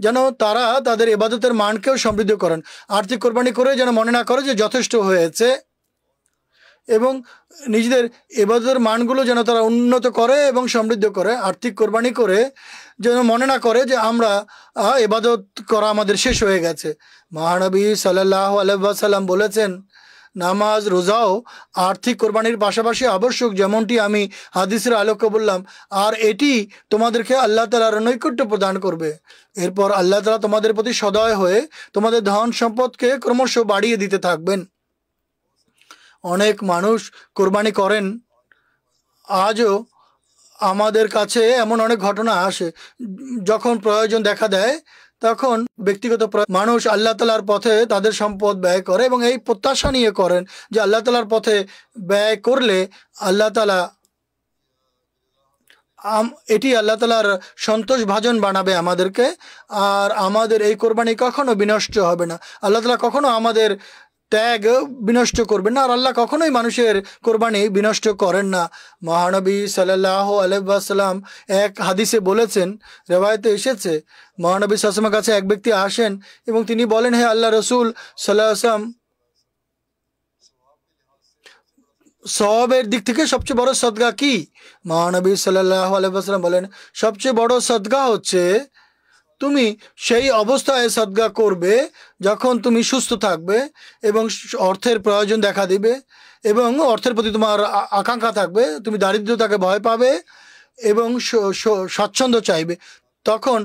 S3: যেন তারা তাদের ইবাদতের মানকেও সমৃদ্ধ করেন। আর্থিক কোরবানি করে যেন মনে না করে যে যথেষ্ট হয়েছে, এবং নিজেদের ইবাদতের মানগুলো যেন তারা উন্নত করে এবং সমৃদ্ধ করে। আর্থিক কোরবানি করে যেন মনে না করে যে আমরা ইবাদত করা আমাদের শেষ হয়ে গেছে। মহানবী সাল্লাল্লাহু আলাইহি ওয়াসাল্লাম বলেছেন, নামাজ রোজাও আর্থিক কোরবানির পাশাপাশি আবশ্যক, যেমনটি আমি হাদিসের আলোকে বললাম, আর এটি তোমাদেরকে আল্লাহ তাআলার নৈকট্য প্রদান করবে। এরপর আল্লাহ তাআলা তোমাদের প্রতি সদয় হয়ে তোমাদের ধন সম্পদকে ক্রমশ বাড়িয়ে দিতে থাকবেন। অনেক মানুষ কোরবানি করেন। আজও আমাদের কাছে এমন অনেক ঘটনা আসে, যখন প্রয়োজন দেখা দেয় তখন ব্যক্তিগত মানুষ আল্লাহ তাআলার পথে তাদের সম্পদ ব্যয় করে এবং এই প্রত্যাশা নিয়ে করেন যে আল্লাহ তাআলার পথে ব্যয় করলে আল্লাহ তাআলা এটি আল্লাহ তাআলার সন্তোষ ভাজন বানাবে আমাদেরকে, আর আমাদের এই কোরবানি কখনো বিনষ্ট হবে না। আল্লাহ তাআলা কখনো আমাদের ত্যাগ বিনষ্ট করবেন না, আর আল্লাহ কখনোই মানুষের কোরবানি বিনষ্ট করেন না। মহানবী সাল্লাল্লাহু আলাইহি ওয়াসাল্লাম এক হাদিসে বলেছেন, রেওয়ায়েতে এসেছে, মহানবী সাল্লাল্লাহু আলাইহি ওয়াসাল্লামের কাছে এক ব্যক্তি আসেন এবং তিনি বলেন, হে আল্লাহ রসুল সাল্লাল্লাহু আলাইহি ওয়াসাল্লাম, সওয়াবের দিক থেকে সবচেয়ে বড় সদকা কি? মহানবী সাল্লাল্লাহু আলাইহি ওয়াসাল্লাম বলেন, সবচেয়ে বড় সদকা হচ্ছে তুমি সেই অবস্থায় সদকা করবে যখন তুমি সুস্থ থাকবে এবং অর্থের প্রয়োজন দেখা দিবে এবং অর্থের প্রতি তোমার আকাঙ্ক্ষা থাকবে, তুমি দারিদ্রতাকে ভয় পাবে এবং স্বচ্ছন্দ চাইবে, তখন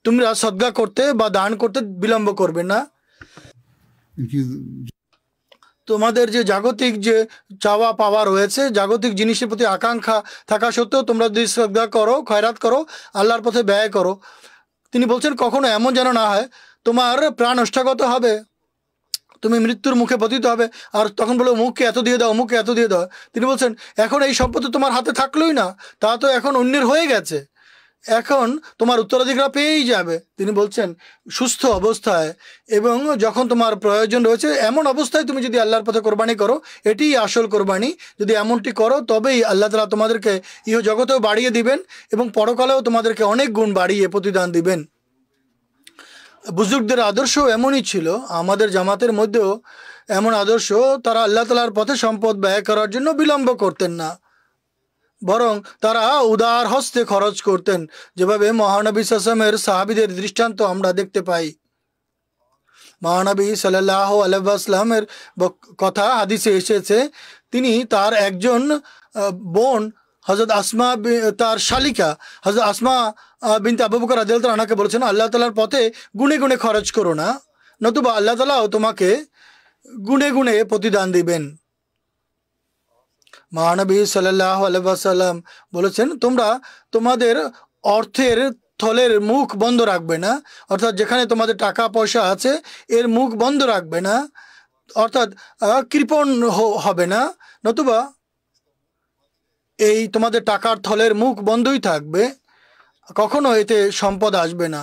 S3: তোমরা সদকা করতে বা দান করতে বিলম্ব করবে না। তোমাদের যে জাগতিক যে চাওয়া পাওয়া রয়েছে, জাগতিক জিনিসের প্রতি আকাঙ্ক্ষা থাকা সত্ত্বেও তোমরা যদি সদকা করো, খয়রাত করো, আল্লাহর পথে ব্যয় করো, তিনি বলছেন কখনো এমন যেন না হয় তোমার প্রাণ ওষ্ঠাগত হবে, তুমি মৃত্যুর মুখে পতিত হবে, আর তখন বলো মুখকে এত দিয়ে দাও, মুখকে এত দিয়ে দাও। তিনি বলছেন এখন এই সম্পত্তি তোমার হাতে থাকলোই না, তা তো এখন অন্যের হয়ে গেছে, এখন তোমার উত্তরাধিকার পেয়েই যাবে। তিনি বলছেন সুস্থ অবস্থায় এবং যখন তোমার প্রয়োজন রয়েছে এমন অবস্থায় তুমি যদি আল্লাহর পথে কোরবানি করো, এটিই আসল কোরবানি। যদি এমনটি করো তবেই আল্লাহ তাআলা তোমাদেরকে ইহ জগতেও বাড়িয়ে দিবেন এবং পরকালেও তোমাদেরকে অনেক গুণ বাড়িয়ে প্রতিদান দিবেন। বুজুর্গদের আদর্শ এমনই ছিল, আমাদের জামাতের মধ্যেও এমন আদর্শ, তারা আল্লাহ তাআলার পথে সম্পদ ব্যয় করার জন্য বিলম্ব করতেন না, বরং তারা উদার হস্তে খরচ করতেন, যেভাবে মহানবী সাল্লাল্লাহু আলাইহি ওয়াসাল্লামের সাহাবীদের দৃষ্টান্ত আমরা দেখতে পাই। মহানবী সাল্লাল্লাহু আলাইহি ওয়াসাল্লামের কথা হাদিসে এসেছে, তিনি তার একজন বোন হযরত আসমা, তার শালিকা হযরত আসমা বিনতে আবু বকর রাদিয়াল্লাহু আনহাকে বলেছেন, আল্লাহ তাআলার পথে গুণে গুণে খরচ করো না, নতুবা আল্লাহ তাআলাও তোমাকে গুণে গুণে প্রতিদান দিবেন। মহানবী সাল্লাল্লাহু আলাইহি ওয়াসাল্লাম বলেছেন, তোমরা তোমাদের অর্থের থলের মুখ বন্ধ রাখবে না, অর্থাৎ যেখানে তোমাদের টাকা পয়সা আছে এর মুখ বন্ধ রাখবে না, অর্থাৎ কৃপণ হবে না, নতুবা এই তোমাদের টাকার থলের মুখ বন্ধই থাকবে, কখনো এতে সম্পদ আসবে না।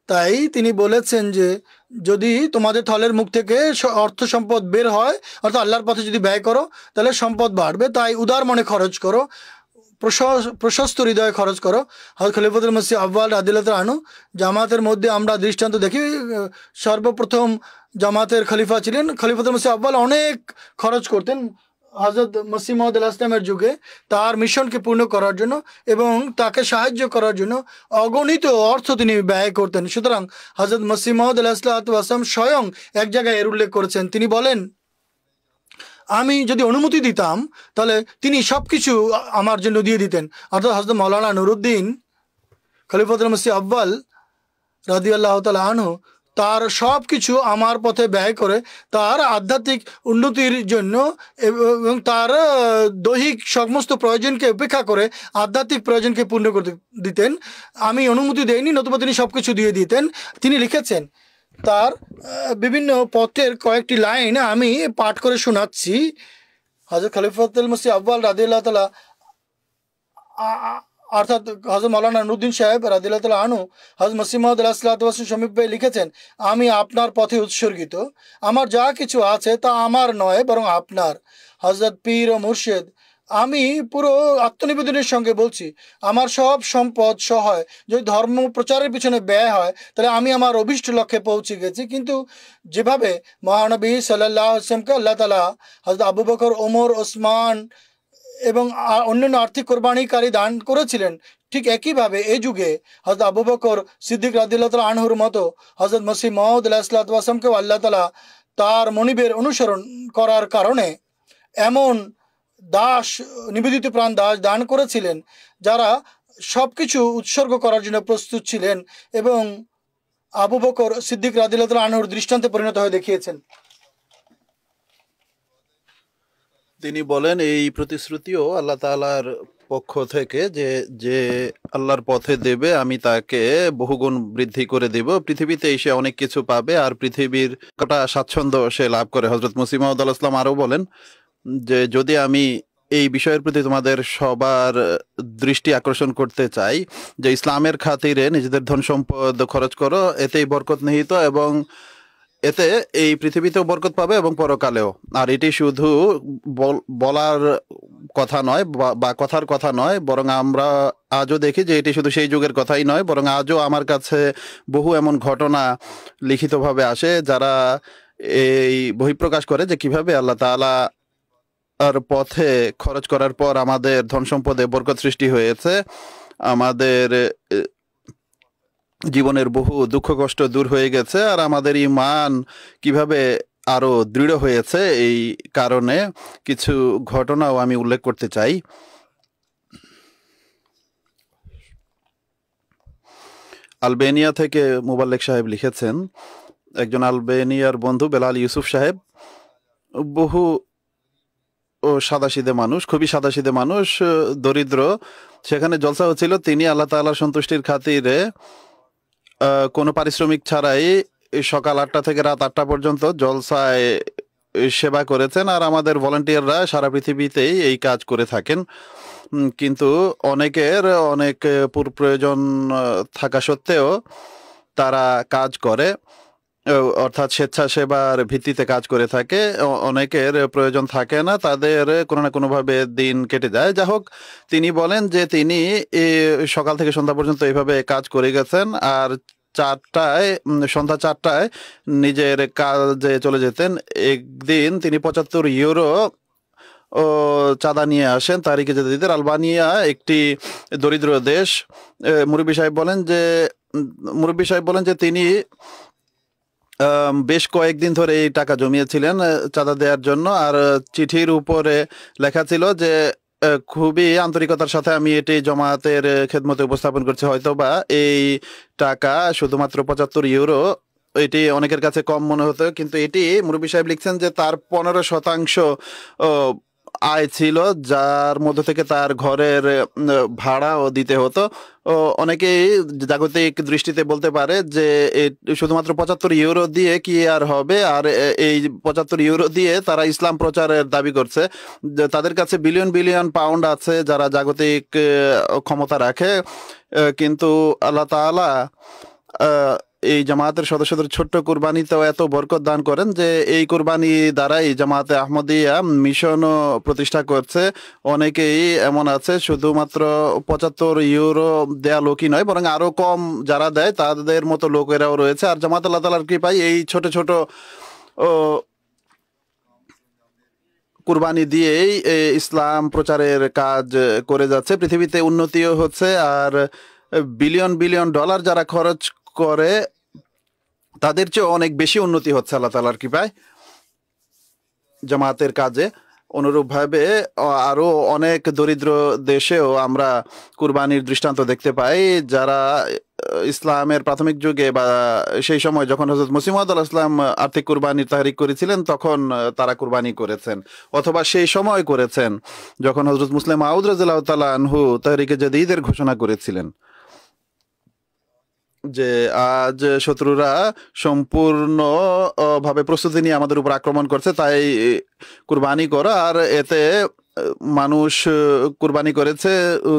S3: তাই তিনি বলেছেন যে যদি তোমাদের থলের মুখ থেকে অর্থ সম্পদ বের হয়, অর্থাৎ আল্লাহর পথে যদি ব্যয় করো, তাহলে সম্পদ বাড়বে। তাই উদার মনে খরচ করো, প্রশস্ত হৃদয়ে খরচ করো। হযরত খলিফাতুল মসিহ আউয়াল রাদিয়াল্লাহু আনহু, জামাতের মধ্যে আমরা দৃষ্টান্ত দেখি, সর্বপ্রথম জামাতের খলিফা ছিলেন খলিফাতুল মসিহ আউয়াল, অনেক খরচ করতেন হযরত মসিহ মাউদ আলাইহিস সালামের যুগে তার মিশনকে পূর্ণ করার জন্য এবং তাকে সাহায্য করার জন্য অগণিত অর্থ তিনি ব্যয় করতেন। সুতরাং হযরত মসিহ মাউদ আলাইহিস সালাম স্বয়ং এক জায়গায় এর উল্লেখ করেছেন, তিনি বলেন, আমি যদি অনুমতি দিতাম তাহলে তিনি সব কিছু আমার জন্য দিয়ে দিতেন। অর্থাৎ হযরত মাওলানা নুরউদ্দিন খলিফাতুল মসিহ আউয়াল রাদিয়াল্লাহু তাআলা আনহু তার সব কিছু আমার পথে ব্যয় করে তার আধ্যাত্মিক উন্নতির জন্য এবং তার দৈহিক সমস্ত প্রয়োজনকে উপেক্ষা করে আধ্যাত্মিক প্রয়োজনকে পূর্ণ করতে দিতেন। আমি অনুমতি দেইনি, নতুবা তিনি সব কিছু দিয়ে দিতেন। তিনি লিখেছেন, তার বিভিন্ন পথের কয়েকটি লাইন আমি পাঠ করে শোনাচ্ছি। হযরত খলিফাতুল মসিহ আউয়াল রাদিয়াল্লাহু তাআলা অর্থাৎ হযরত মাওলানা নুরউদ্দিন সাহেব রাদিয়াল্লাহু তাআলা আনহু হযরত মসিহ মাউদ আলাইহিস সালাতু ওয়াস সমীপে লিখেছেন, আমি আপনার পথে উৎসর্গিত, আমার যা কিছু আছে তা আমার নয় বরং আপনার। হযরত পীর ও মুর্শিদ, আমি পুরো আত্মনিবেদনের সঙ্গে বলছি, আমার সব সম্পদ সহায় যদি ধর্ম প্রচারের পিছনে ব্যয় হয় তাহলে আমি আমার অভিষ্ট লক্ষ্যে পৌঁছে গেছি। কিন্তু যেভাবে মহানবী সাল্লাল্লাহু আলাইহি ওয়াসাল্লামকে আল্লাহ তাআলা হযরত আবু বকর, ওমর, ওসমান এবং অন্যান্য আর্থিক কোরবানিকারী দান করেছিলেন, ঠিক একইভাবে এই যুগে হযরত আবু বকর সিদ্দিক রাদিয়াল্লাহু তাআলা আনহুর মতো হযরত মসিহ মাউদ আলাইহিস সালাতু ওয়াস সালামকেও আল্লাহ তাআলা তার মনিবের অনুসরণ করার কারণে এমন দাস, নিবেদিত প্রাণ দাস দান করেছিলেন যারা সবকিছু উৎসর্গ করার জন্য প্রস্তুত ছিলেন এবং আবু বকর সিদ্দিক রাদিয়াল্লাহু তাআলা আনহুর দৃষ্টান্তে পরিণত হয়ে দেখিয়েছেন।
S4: তিনি বলেন এই প্রতিশ্রুতিও আল্লাহ তাআলার পক্ষ থেকে যে যে আল্লাহর পথে দেবে আমি তাকে বহুগুণ বৃদ্ধি করে দেব, পৃথিবীতে এসে অনেক কিছু পাবে আর পৃথিবীর কটা স্বাচ্ছন্দ্য সে লাভ করে। হযরত মসিহ মাউদ আলাইহিস সালাম আরও বলেন যে যদি আমি এই বিষয়ের প্রতি তোমাদের সবার দৃষ্টি আকর্ষণ করতে চাই যে ইসলামের খাতিরে নিজেদের ধন সম্পদ খরচ করো, এতেই বরকত নিহিত এবং এতে এই পৃথিবীতেও বরকত পাবে এবং পরকালেও। আর এটি শুধু বলার কথা নয় বা কথার কথা নয়, বরং আমরা আজও দেখি যে এটি শুধু সেই যুগের কথাই নয়, বরং আজও আমার কাছে বহু এমন ঘটনা লিখিতভাবে আসে যারা এই বহিঃপ্রকাশ করে যে কিভাবে আল্লাহ তাআলা আর পথে খরচ করার পর আমাদের ধন সম্পদে বরকত সৃষ্টি হয়েছে, আমাদের জীবনের বহু দুঃখ কষ্ট দূর হয়ে গেছে আর আমাদের ঈমান কিভাবে আরো দৃঢ় হয়েছে। এই কারণে কিছু ঘটনাও আমি উল্লেখ করতে চাই। আলবেনিয়া থেকে মুবাল্লেক সাহেব লিখেছেন, একজন আলবেনিয়ার বন্ধু বেলাল ইউসুফ সাহেব বহু সাদাসিধে মানুষ, খুবই সাদাসিধে মানুষ, দরিদ্র। সেখানে জলসা হচ্ছিল, তিনি আল্লাহ তাআলার সন্তুষ্টির খাতিরে কোনো পারিশ্রমিক ছাড়াই সকাল 8টা থেকে রাত 8টা পর্যন্ত জলসায় সেবা করেছেন। আর আমাদের ভলান্টিয়াররা সারা পৃথিবীতেই এই কাজ করে থাকেন, কিন্তু অনেকের অনেক প্রয়োজন থাকা সত্ত্বেও তারা কাজ করে, অর্থাৎ স্বেচ্ছাসেবার ভিত্তিতে কাজ করে থাকে। অনেকের প্রয়োজন থাকে না, তাদের কোনো না কোনোভাবে দিন কেটে যায়। যা হোক, তিনি বলেন যে তিনি সকাল থেকে সন্ধ্যা পর্যন্ত এইভাবে কাজ করে গেছেন আর সন্ধ্যা 4টায় নিজের কাজে চলে যেতেন। একদিন তিনি 75 ইউরো চাঁদা নিয়ে আসেন তারিখে জাদিদের। আলবানিয়া একটি দরিদ্র দেশ। মুরব্বী সাহেব বলেন যে তিনি বেশ কয়েকদিন ধরে এই টাকা জমিয়েছিলেন চাঁদা দেওয়ার জন্য, আর চিঠির উপরে লেখা ছিল যে খুবই আন্তরিকতার সাথে আমি এটি জমাতের খেদমতে উপস্থাপন করছি। হয়তোবা এই টাকা শুধুমাত্র 75 ইউরো, এটি অনেকের কাছে কম মনে হতো, কিন্তু এটি মুরব্বী সাহেব লিখছেন যে তার 15% আয় ছিল, যার মধ্যে থেকে তার ঘরের ভাড়াও দিতে হতো। অনেকেই জাগতিক দৃষ্টিতে বলতে পারে যে শুধুমাত্র 75 ইউরো দিয়ে কি আর হবে, আর এই 75 ইউরো দিয়ে তারা ইসলাম প্রচারের দাবি করছে। তাদের কাছে বিলিয়ন বিলিয়ন পাউন্ড আছে যারা জাগতিক ক্ষমতা রাখে, কিন্তু আল্লাহ তাআলা এই জামায়াতের সদস্যদের ছোট্ট কুরবানিতেও এত বরকত দান করেন যে এই কুরবানি দ্বারাই জামায়াতে আহমদিয়া মিশনও প্রতিষ্ঠা করছে। অনেকেই এমন আছে শুধুমাত্র 75 ইউরো দেয়া লোকই নয়, বরং আরো কম যারা দেয় তাদের মতো লোকেরাও রয়েছে। আর জামায়াত আল্লাহ তাআলার কৃপায় এই ছোট ছোট কুরবানি দিয়েই ইসলাম প্রচারের কাজ করে যাচ্ছে, পৃথিবীতে উন্নতিও হচ্ছে। আর বিলিয়ন বিলিয়ন ডলার যারা খরচ করে তাদের চেয়ে অনেক বেশি উন্নতি হচ্ছে আল্লাহ তাআলার কৃপায় জামাতের কাজে। অনুরূপভাবে আরও অনেক দরিদ্র দেশেও আমরা কুরবানির দৃষ্টান্ত দেখতে পাই, যারা ইসলামের প্রাথমিক যুগে বা সেই সময় যখন হযরত মসিহ মাউদ আলাইহিস সালাম আর্থিক কুরবানির তাহরিক করেছিলেন তখন তারা কুরবানি করেছেন, অথবা সেই সময় করেছেন যখন হযরত মুসলিম মাউদ রাদিয়াল্লাহু তাআলা আনহু তাহরিকে জাদীদের ঘোষণা করেছিলেন। যে আজ শত্রুরা সম্পূর্ণ ভাবে প্রস্তুতি নিয়ে আমাদের উপর আক্রমণ করছে, তাই কুরবানি করা। আর এতে মানুষ কুরবানি করেছে,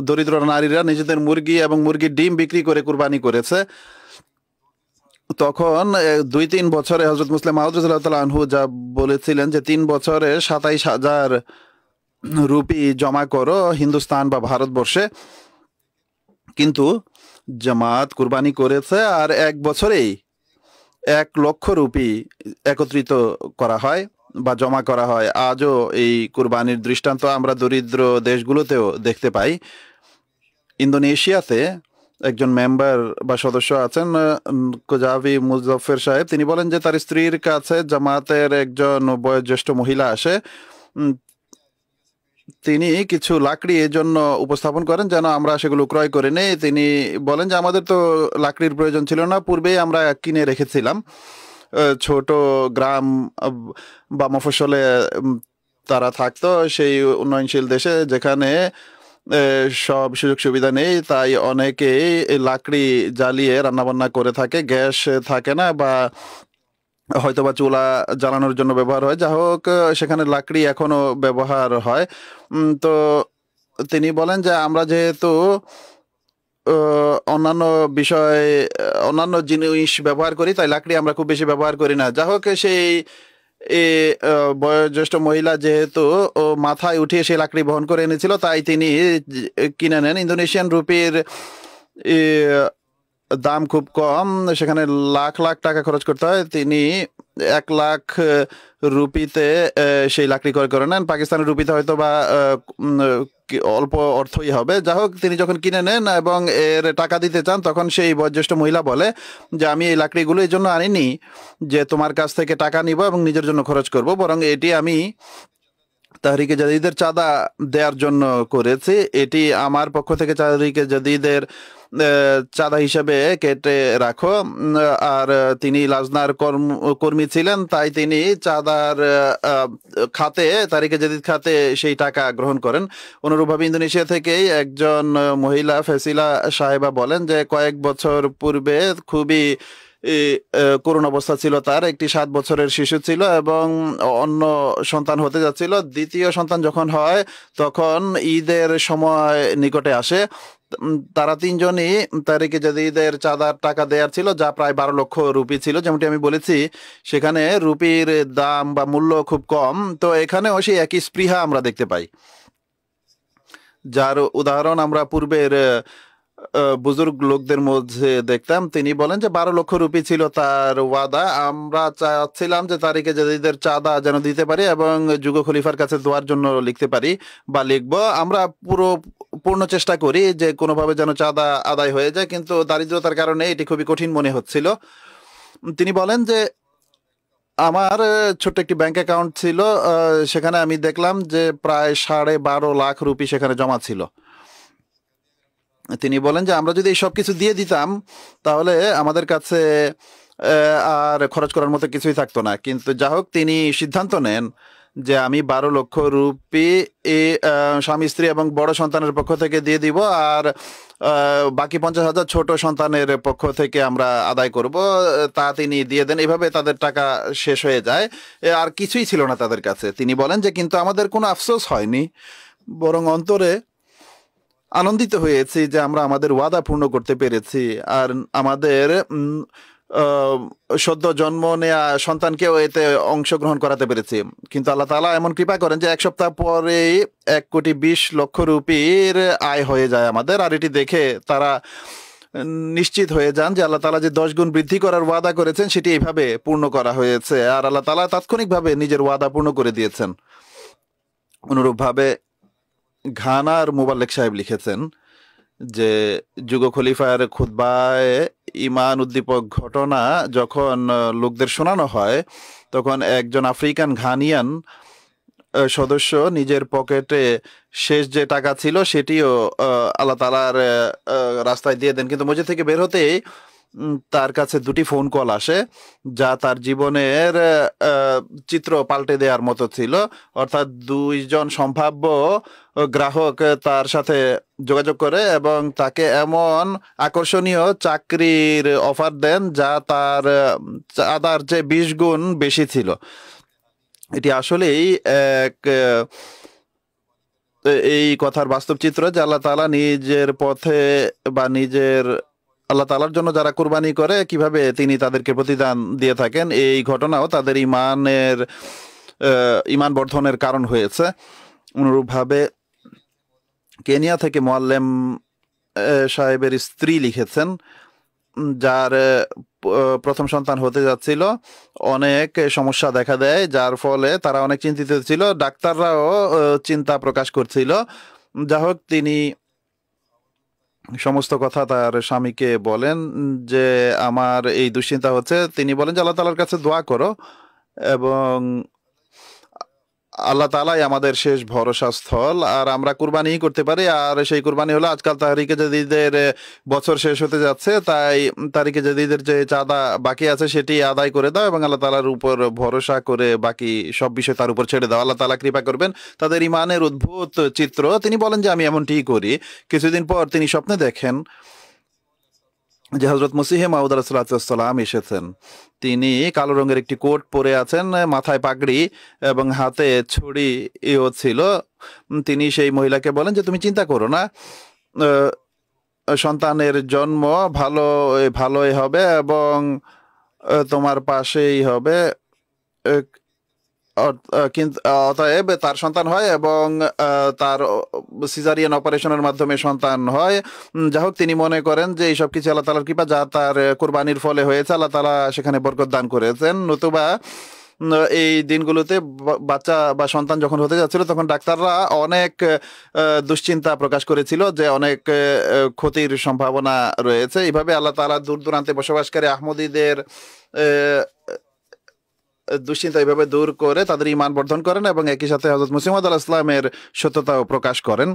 S4: দরিদ্র নারীরা নিজেদের মুরগি এবং মুরগির ডিম বিক্রি করে কুরবানি করেছে। তখন 2-3 বছরে হযরত মুসলিম মাউদ রাদিয়াল্লাহু তাআলা আনহু যা বলেছিলেন যে 3 বছরে 27,000 রুপি জমা করো হিন্দুস্তান বা ভারতবর্ষে, কিন্তু জামাত কুরবানি করেছে আর 1 বছরেই 1 লক্ষ রুপি একত্রিত করা হয় বা জমা করা হয়। আজও এই কুরবানির দৃষ্টান্ত আমরা দরিদ্র দেশগুলোতেও দেখতে পাই। ইন্দোনেশিয়াতে একজন মেম্বার বা সদস্য আছেন কোজাভি মুজফফর সাহেব, তিনি বলেন যে তার স্ত্রীর কাছে জামাতের একজন বয়োজ্যেষ্ঠ মহিলা আসে। তিনি কিছু লাকড়ি এর জন্য উপস্থাপন করেন যেন আমরা সেগুলো ক্রয় করে নেই। তিনি বলেন যে আমাদের তো লাকড়ির প্রয়োজন ছিল না, পূর্বেই আমরা কিনে রেখেছিলাম। ছোট গ্রাম বা মফস্বলে তারা থাকতো, সেই উন্নয়নশীল দেশে যেখানে সব সুযোগ সুবিধা নেই, তাই অনেকেই লাকড়ি জ্বালিয়ে রান্নাবান্না করে থাকে। গ্যাস থাকে না বা হয়তোবা চুলা জ্বালানোর জন্য ব্যবহার হয়, যা হোক সেখানে লাকড়ি এখনো ব্যবহার হয়। তো তিনি বলেন যে আমরা যেহেতু অন্যান্য বিষয় অন্যান্য জিনিস ব্যবহার করি, তাই লাকড়ি আমরা খুব বেশি ব্যবহার করি না। যা হোক সেই বয়োজ্যেষ্ঠ মহিলা যেহেতু মাথায় উঠিয়ে সেই লাকড়ি বহন করে এনেছিল, তাই তিনি কিনে নেন। ইন্দোনেশিয়ান রুপির দাম খুব কম, সেখানে লাখ লাখ টাকা খরচ করতে হয়। তিনি 1 লাখ রুপিতে সেই লাকড়ি ক্রয় করে নেন। পাকিস্তানের রুপিতে হয়তো বা অল্প অর্থই হবে। যা হোক তিনি যখন কিনে নেন এবং এর টাকা দিতে চান, তখন সেই বয়োজ্যেষ্ঠ মহিলা বলে যে আমি এই লাকড়িগুলো এই জন্য আনিনি যে তোমার কাছ থেকে টাকা নিব এবং নিজের জন্য খরচ করব, বরং এটি আমি তাহরিকে জাদিদের চাঁদা দেওয়ার জন্য করেছি। এটি আমার পক্ষ থেকে তাহরিকে জাদিদের চাঁদা হিসেবে কেটে রাখো। আর তিনি লাজনার কর্মী ছিলেন, তাই তিনি চাঁদার খাতে তাহরিকে জাদিদ খাতে সেই টাকা গ্রহণ করেন। অনুরূপভাবে ইন্দোনেশিয়া থেকেই একজন মহিলা ফেসিলা সাহেবা বলেন যে কয়েক বছর পূর্বে খুবই করুণ অবস্থা ছিল তার। একটি 7 বছরের শিশু ছিল এবং অন্য সন্তান হতে যাচ্ছিল। দ্বিতীয় সন্তান যখন হয় তখন ঈদের সময় নিকটে আসে। তারা 3 জনই তাহরিকে জাদিদের চাঁদার টাকা দেওয়ার ছিল, যা প্রায় 12 লক্ষ রুপি ছিল। যেমনটি আমি বলেছি, সেখানে রুপির দাম বা মূল্য খুব কম। তো এখানেও সেই একই স্পৃহা আমরা দেখতে পাই, যার উদাহরণ আমরা পূর্বের বুজুর্গ লোকদের মধ্যে দেখতাম। তিনি বলেন যে 12 লক্ষ রুপি ছিল তার ওয়াদা। আমরা চাচ্ছিলাম যে তাহরিকে জাদিদের চাঁদা যেন দিতে পারি এবং যুগ খলিফার কাছে দোয়ার জন্য লিখতে পারি বা লিখবো। আমরা পূর্ণ চেষ্টা করি যে কোনোভাবে যেন চাঁদা আদায় হয়ে যায়, কিন্তু দারিদ্রতার কারণে এটি খুবই কঠিন মনে হচ্ছিল। তিনি বলেন যে আমার ছোট্ট একটি ব্যাংক অ্যাকাউন্ট ছিল, সেখানে আমি দেখলাম যে প্রায় 12.5 লাখ রুপি সেখানে জমা ছিল। তিনি বলেন যে আমরা যদি এই সব কিছু দিয়ে দিতাম তাহলে আমাদের কাছে আর খরচ করার মতো কিছুই থাকতো না। কিন্তু যা হোক তিনি সিদ্ধান্ত নেন যে আমি 12 লক্ষ রুপি স্বামী স্ত্রী এবং বড় সন্তানের পক্ষ থেকে দিয়ে দিব, আর বাকি 50,000 ছোট সন্তানের পক্ষ থেকে আমরা আদায় করব। তা তিনি দিয়ে দেন। এভাবে তাদের টাকা শেষ হয়ে যায়, আর কিছুই ছিল না তাদের কাছে। তিনি বলেন যে কিন্তু আমাদের কোনো আফসোস হয়নি, বরং অন্তরে আনন্দিত হয়েছি যে আমরা আমাদের ওয়াদা পূর্ণ করতে পেরেছি আর আমাদের সদ্য জন্ম নেয়া সন্তানকেও এতে অংশগ্রহণ করাতে পেরেছি। কিন্তু আল্লাহ তাআলা এমন কৃপা করেন যে 1 সপ্তাহ পরেই 1,20,00,000 রুপির আয় হয়ে যায় আমাদের। আর এটি দেখে তারা নিশ্চিত হয়ে যান যে আল্লাহ তাআলা যে 10 গুণ বৃদ্ধি করার ওয়াদা করেছেন সেটি এইভাবে পূর্ণ করা হয়েছে, আর আল্লাহ তাআলা তাৎক্ষণিকভাবে নিজের ওয়াদা পূর্ণ করে দিয়েছেন। অনুরূপভাবে ঘানার মুবাল্লেক সাহেব লিখেছেন যে যুগ খলিফার খুতবায় ঈমান উদ্দীপক ঘটনা যখন লোকদের শোনানো হয়, তখন একজন আফ্রিকান ঘানিয়ান সদস্য নিজের পকেটে শেষ যে টাকা ছিল সেটিও আল্লাহ তাআলার রাস্তায় দিয়ে দেন। কিন্তু মসজিদ থেকে বের হতেই তার কাছে দুটি ফোন কল আসে যা তার জীবনের চিত্র পাল্টে দেওয়ার মতো ছিল। অর্থাৎ দুইজন সম্ভাব্য গ্রাহক তার সাথে যোগাযোগ করে এবং তাকে এমন আকর্ষণীয় চাকরির অফার দেন যা তার চাঁদার চেয়ে 20 গুণ বেশি ছিল। এটি আসলেই এক এই কথার বাস্তব চিত্র যে আল্লাহ তাআলা নিজের পথে বা আল্লাহ তাআলার জন্য যারা কুরবানি করে কিভাবে তিনি তাদেরকে প্রতিদান দিয়ে থাকেন। এই ঘটনাও তাদের ইমান বর্ধনের কারণ হয়েছে। অনুরূপভাবে কেনিয়া থেকে মোয়াল্লেম সাহেবের স্ত্রী লিখেছেন, যার প্রথম সন্তান হতে যাচ্ছিল। অনেক সমস্যা দেখা দেয় যার ফলে তারা অনেক চিন্তিত ছিল, ডাক্তাররাও চিন্তা প্রকাশ করছিল। যা হোক, তিনি সমস্ত কথা তার স্বামীকে বলেন যে আমার এই দুশ্চিন্তা হচ্ছে। তিনি বলেন যে আল্লাহ তাআলার কাছে দোয়া করো এবং আল্লাহ তাআলাই আমাদের শেষ ভরসা স্থল, আর আমরা কুরবানি করতে পারি। আর সেই কুরবানি হলো আজকাল তাহরিকে জাদিদের বছর শেষ হতে যাচ্ছে, তাই তাহরিকে জাদিদের যে চাঁদা বাকি আছে সেটি আদায় করে দাও এবং আল্লাহ তাআলার উপর ভরসা করে বাকি সব বিষয় তার উপর ছেড়ে দাও। আল্লাহ তাআলা কৃপা করবেন। তাদের ইমানের অদ্ভুত চিত্র। তিনি বলেন যে আমি এমনটিই করি। কিছুদিন পর তিনি স্বপ্নে দেখেন যে হযরত মসিহে মাউদ আলাইহিসসালাম এসেছেন। তিনি কালো রঙের একটি কোট পরে আছেন, মাথায় পাগড়ি এবং হাতে ছড়িও ছিল। তিনি সেই মহিলাকে বলেন যে তুমি চিন্তা করো না, সন্তানের জন্ম ভালোই হবে এবং তোমার পাশেই হবে। কিন্তু অতএব তার সন্তান হয় এবং তার সিজারিয়ান অপারেশনের মাধ্যমে সন্তান হয়। যা হোক, তিনি মনে করেন যে এইসব কিছু আল্লাহ তাআলার কৃপা, যা তার কোরবানির ফলে হয়েছে। আল্লাহ তাআলা সেখানে বরকত দান করেছেন। নতুবা এই দিনগুলোতে বাচ্চা বা সন্তান যখন হতে যাচ্ছিল তখন ডাক্তাররা অনেক দুশ্চিন্তা প্রকাশ করেছিল যে অনেক ক্ষতির সম্ভাবনা রয়েছে। এইভাবে আল্লাহ তাআলা দূর দূরান্তে বসবাসকারী আহমদীদের দুশ্চিন্তা এইভাবে দূর করে তাদের ঈমান বর্ধন করেন এবং একই সাথে হযরত মুসিহ মাউদ আলাইহিস সালামের সত্যতাও প্রকাশ করেন।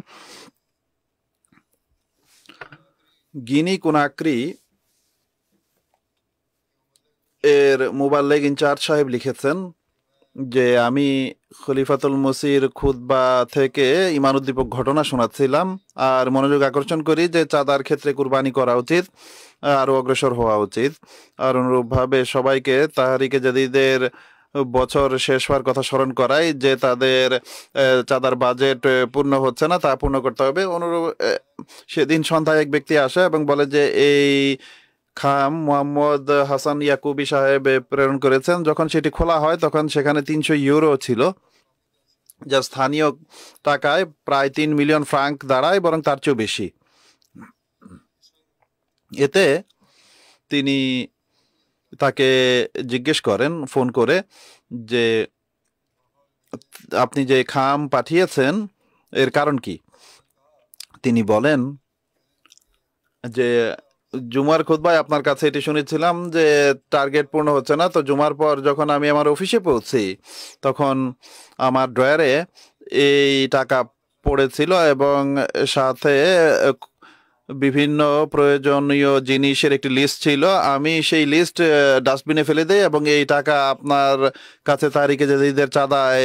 S4: গিনি কুনাক্রি এর মুবাল্লিগ ইনচার্জ সাহেব লিখেছেন যে আমি খলিফাতুল মসির খুতবা থেকে ঈমান উদ্দীপক ঘটনা শোনাচ্ছিলাম আর মনোযোগ আকর্ষণ করি যে চাঁদার ক্ষেত্রে কুরবানি করা উচিত, আরো অগ্রসর হওয়া উচিত। আর অনুরূপভাবে সবাইকে তাহরিকে জাদিদের বছর শেষ হওয়ার কথা স্মরণ করাই যে তাদের চাঁদার বাজেট পূর্ণ হচ্ছে না, তা পূর্ণ করতে হবে। অনুরূপ সেদিন সন্ধ্যায় এক ব্যক্তি আসে এবং বলে যে এই খাম মোহাম্মদ হাসান ইয়াকুবি সাহেব প্রেরণ করেছেন। যখন সেটি খোলা হয় তখন সেখানে 300 ইউরো ছিল, যা স্থানীয় টাকায় প্রায় 3 মিলিয়ন ফ্রাঙ্ক দাঁড়ায়, বরং তার চেয়েও বেশি। এতে তিনি তাকে জিজ্ঞেস করেন ফোন করে যে আপনি যে খাম পাঠিয়েছেন এর কারণ কি। তিনি বলেন যে জুমার খুতবায় আপনার কাছে এটি শুনেছিলাম যে টার্গেট পূর্ণ হচ্ছে না। তো জুমার পর যখন আমি আমার অফিসে পৌঁছি তখন আমার ড্রয়ারে এই টাকা পড়েছিল এবং সাথে বিভিন্ন প্রয়োজনীয় জিনিসের একটি লিস্ট ছিল। আমি সেই লিস্ট ডাস্টবিনে ফেলে দিই এবং এই টাকা আপনার কাছে তাহরিকে জাদিদের চাঁদায়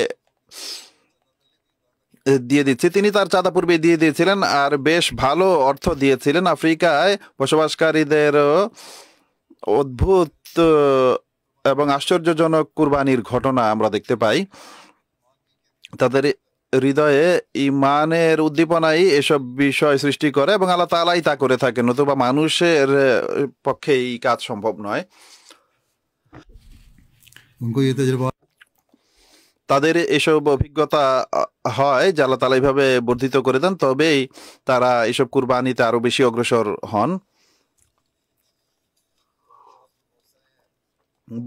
S4: দিয়ে দিচ্ছি। তিনি তার চাঁদা পূর্বে দিয়ে দিয়েছিলেন আর বেশ ভালো অর্থ দিয়েছিলেন। আফ্রিকায় বসবাসকারীদের অদ্ভুত এবং আশ্চর্যজনক কুরবানির ঘটনা আমরা দেখতে পাই। তাদের হৃদয়ে ইমানের উদ্দীপনাই এসব বিষয় সৃষ্টি করে এবং আল্লাহ তাআলাই তা করে থাকেন, নতুবা মানুষের পক্ষে এই কাজ সম্ভব নয়। তাদের এসব অভিজ্ঞতা হয় যে আল্লাহ তাআলা এইভাবে বর্ধিত করে দেন, তবেই তারা এসব কুরবানিতে আরো বেশি অগ্রসর হন।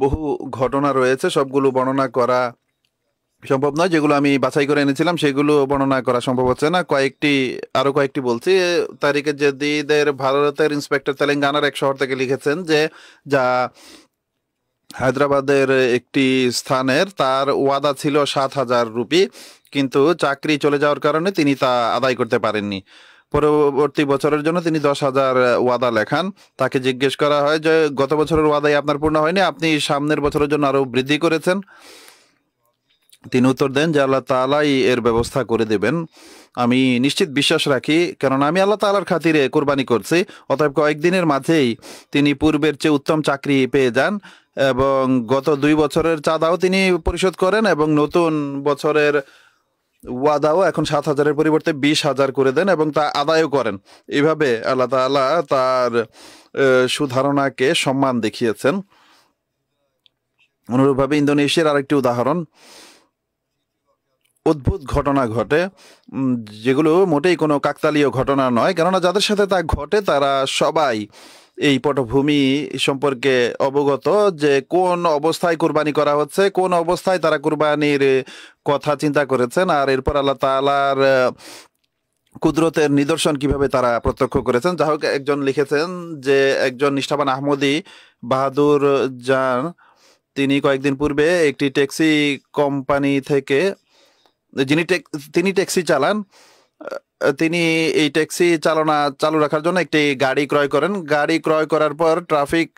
S4: বহু ঘটনা রয়েছে, সবগুলো বর্ণনা করা সম্ভব নয়। যেগুলো আমি বাছাই করে এনেছিলাম সেগুলো বর্ণনা করা সম্ভব হচ্ছে না। আরো কয়েকটি বলছি। তাহরিকে জাদিদের ভারতের ইন্সপেক্টর তেলেঙ্গানার এক শহর থেকে লিখেছেন যে যা হায়দ্রাবাদের একটি স্থানের, তার ওয়াদা ছিল 7,000 রুপি, কিন্তু চাকরি চলে যাওয়ার কারণে তিনি তা আদায় করতে পারেননি। পরবর্তী বছরের জন্য তিনি 10,000 ওয়াদা লেখান। তাকে জিজ্ঞেস করা হয় যে গত বছরের ওয়াদাই আপনার পূর্ণ হয়নি, আপনি সামনের বছরের জন্য আরো বৃদ্ধি করেছেন। তিনি উত্তর দেন যে আল্লাহ তাআলাই এর ব্যবস্থা করে দেবেন, আমি নিশ্চিত বিশ্বাস রাখি, কারণ আমি আল্লাহ তাআলার খাতিরে কোরবানি করছি। অতএব কয়েকদিনের মাঝেই তিনি পূর্বের চেয়ে উত্তম চাকরি পেয়ে যান এবং গত 2 বছরের চাঁদাও তিনি পরিশোধ করেন এবং নতুন বছরের ওয়াদাও এখন 7,000-এর পরিবর্তে 20,000 করে দেন এবং তা আদায়ও করেন। এইভাবে আল্লাহ তাআলা তার সুধারণাকে সম্মান দেখিয়েছেন। অনুরূপভাবে ইন্দোনেশিয়ার আরেকটি উদাহরণ, অদ্ভুত ঘটনা ঘটে যেগুলো মোটেই কোনো কাকতালীয় ঘটনা নয়, কেননা যাদের সাথে তা ঘটে তারা সবাই এই পটভূমি সম্পর্কে অবগত যে কোন অবস্থায় কুরবানি করা হচ্ছে, কোন অবস্থায় তারা কুরবানির কথা চিন্তা করেছেন, আর এরপর আল্লাহ তাআলার কুদরতের নিদর্শন কিভাবে তারা প্রত্যক্ষ করেছেন। যা হোক, একজন লিখেছেন যে একজন নিষ্ঠাবান আহমদী বাহাদুর জান, তিনি কয়েকদিন পূর্বে একটি ট্যাক্সি কোম্পানি থেকে তিনি ট্যাক্সি চালান, তিনি এই ট্যাক্সি চালু রাখার জন্য একটি গাড়ি ক্রয় করেন। গাড়ি ক্রয় করার পর ট্রাফিক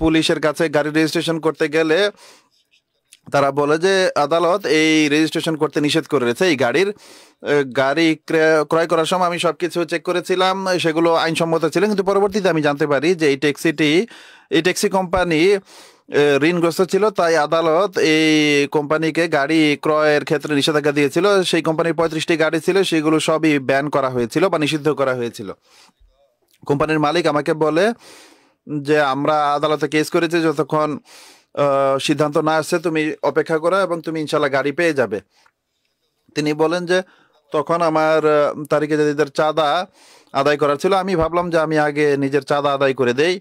S4: পুলিশের কাছে গাড়ি রেজিস্ট্রেশন করতে গেলে তারা বলে যে আদালত এই রেজিস্ট্রেশন করতে নিষেধ করে রয়েছে এই গাড়ি ক্রয় করার সময় আমি সবকিছু চেক করেছিলাম, সেগুলো আইনসম্মত ছিল, কিন্তু পরবর্তীতে আমি জানতে পারি যে এই ট্যাক্সি কোম্পানি ঋণগ্রস্ত ছিল, তাই আদালত এই কোম্পানিকে গাড়ি ক্রয়ের ক্ষেত্রে নিষেধাজ্ঞা দিয়েছিল। সেই কোম্পানির 35টি গাড়ি ছিল, সেগুলো সবই ব্যান করা হয়েছিল বা নিষিদ্ধ করা হয়েছিল। কোম্পানির মালিক আমাকে বলে যে আমরা আদালতে কেস করেছি, যতক্ষণ সিদ্ধান্ত না আসছে তুমি অপেক্ষা করো এবং তুমি ইনশাল্লাহ গাড়ি পেয়ে যাবে। তিনি বলেন যে তখন আমার তারিখে জাদিদের চাঁদা আদায় করার ছিল, আমি ভাবলাম যে আমি আগে নিজের চাঁদা আদায় করে দেই,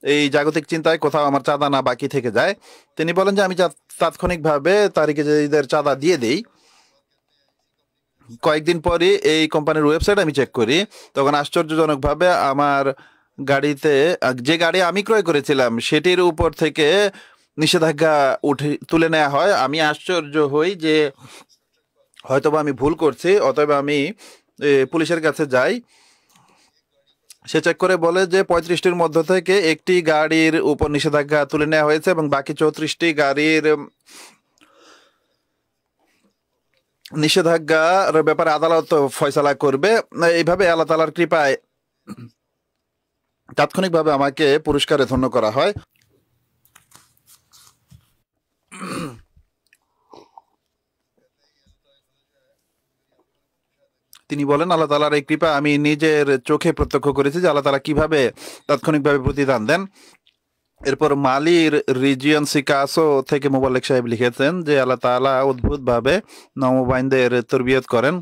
S4: এই জাগতিক চিন্তায় কোথাও আমার চাঁদা না বাকি থেকে যায়। তিনি বলেন যে আমি তাৎক্ষণিকভাবে তারিখে জাদিদের চাঁদা দিয়ে দেই। কয়েকদিন পরই এই কোম্পানির ওয়েবসাইট আমি চেক করি, তখন আশ্চর্যজনকভাবে আমার গাড়িতে, যে গাড়ি আমি ক্রয় করেছিলাম সেটির উপর থেকে নিষেধাজ্ঞা তুলে নেওয়া হয়। আমি আশ্চর্য হই যে হয়তোবা আমি ভুল করছি, অতএব আমি পুলিশের কাছে যাই। সে চেক করে বলে যে 35টির মধ্য থেকে একটি গাড়ির উপর নিষেধাজ্ঞা তুলে নেওয়া হয়েছে এবং বাকি 34টি গাড়ির নিষেধাজ্ঞার ব্যাপারে আদালত ফয়সালা করবে। এইভাবে আল্লাহ তাআলার কৃপায় তাৎক্ষণিকভাবে আমাকে পুরস্কারে ধন্য করা হয়। তিনি বলেন আল্লাহ তাআলার এই কৃপা আমি নিজের চোখে প্রত্যক্ষ করেছি যে আল্লাহ তাআলা কিভাবে তাৎক্ষণিকভাবে প্রতিদান দেন। এরপর মালির রিজিয়ন সিকাসো থেকে মোবাল্লেক সাহেব লিখেছেন যে আল্লাহ তাআলা অদ্ভুতভাবে নওমুবাইনদের তরবিয়ত করেন,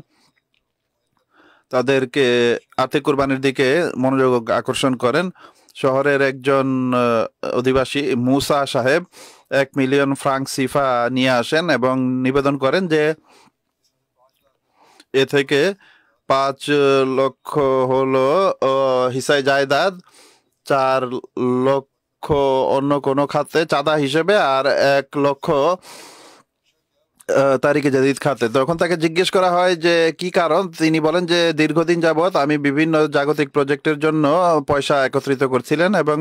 S4: তাদেরকে আর্থিক কুরবানির দিকে মনোযোগ আকর্ষণ করেন। শহরের একজন অধিবাসী মুসা সাহেব 1 মিলিয়ন ফ্রাঙ্ক সিফা নিয়ে আসেন এবং নিবেদন করেন যে এ থেকে 5 লক্ষ হলো হিসায় জায়দাদ, 4 লক্ষ অন্য কোনো খাতে চাঁদা হিসেবে, আর 1 লক্ষ তারিখে জাদিদ খাতে। তখন তাকে জিজ্ঞেস করা হয় যে কি কারণ। তিনি বলেন যে দীর্ঘদিন যাবৎ আমি বিভিন্ন জাগতিক প্রজেক্টের জন্য পয়সা একত্রিত করছিলেন এবং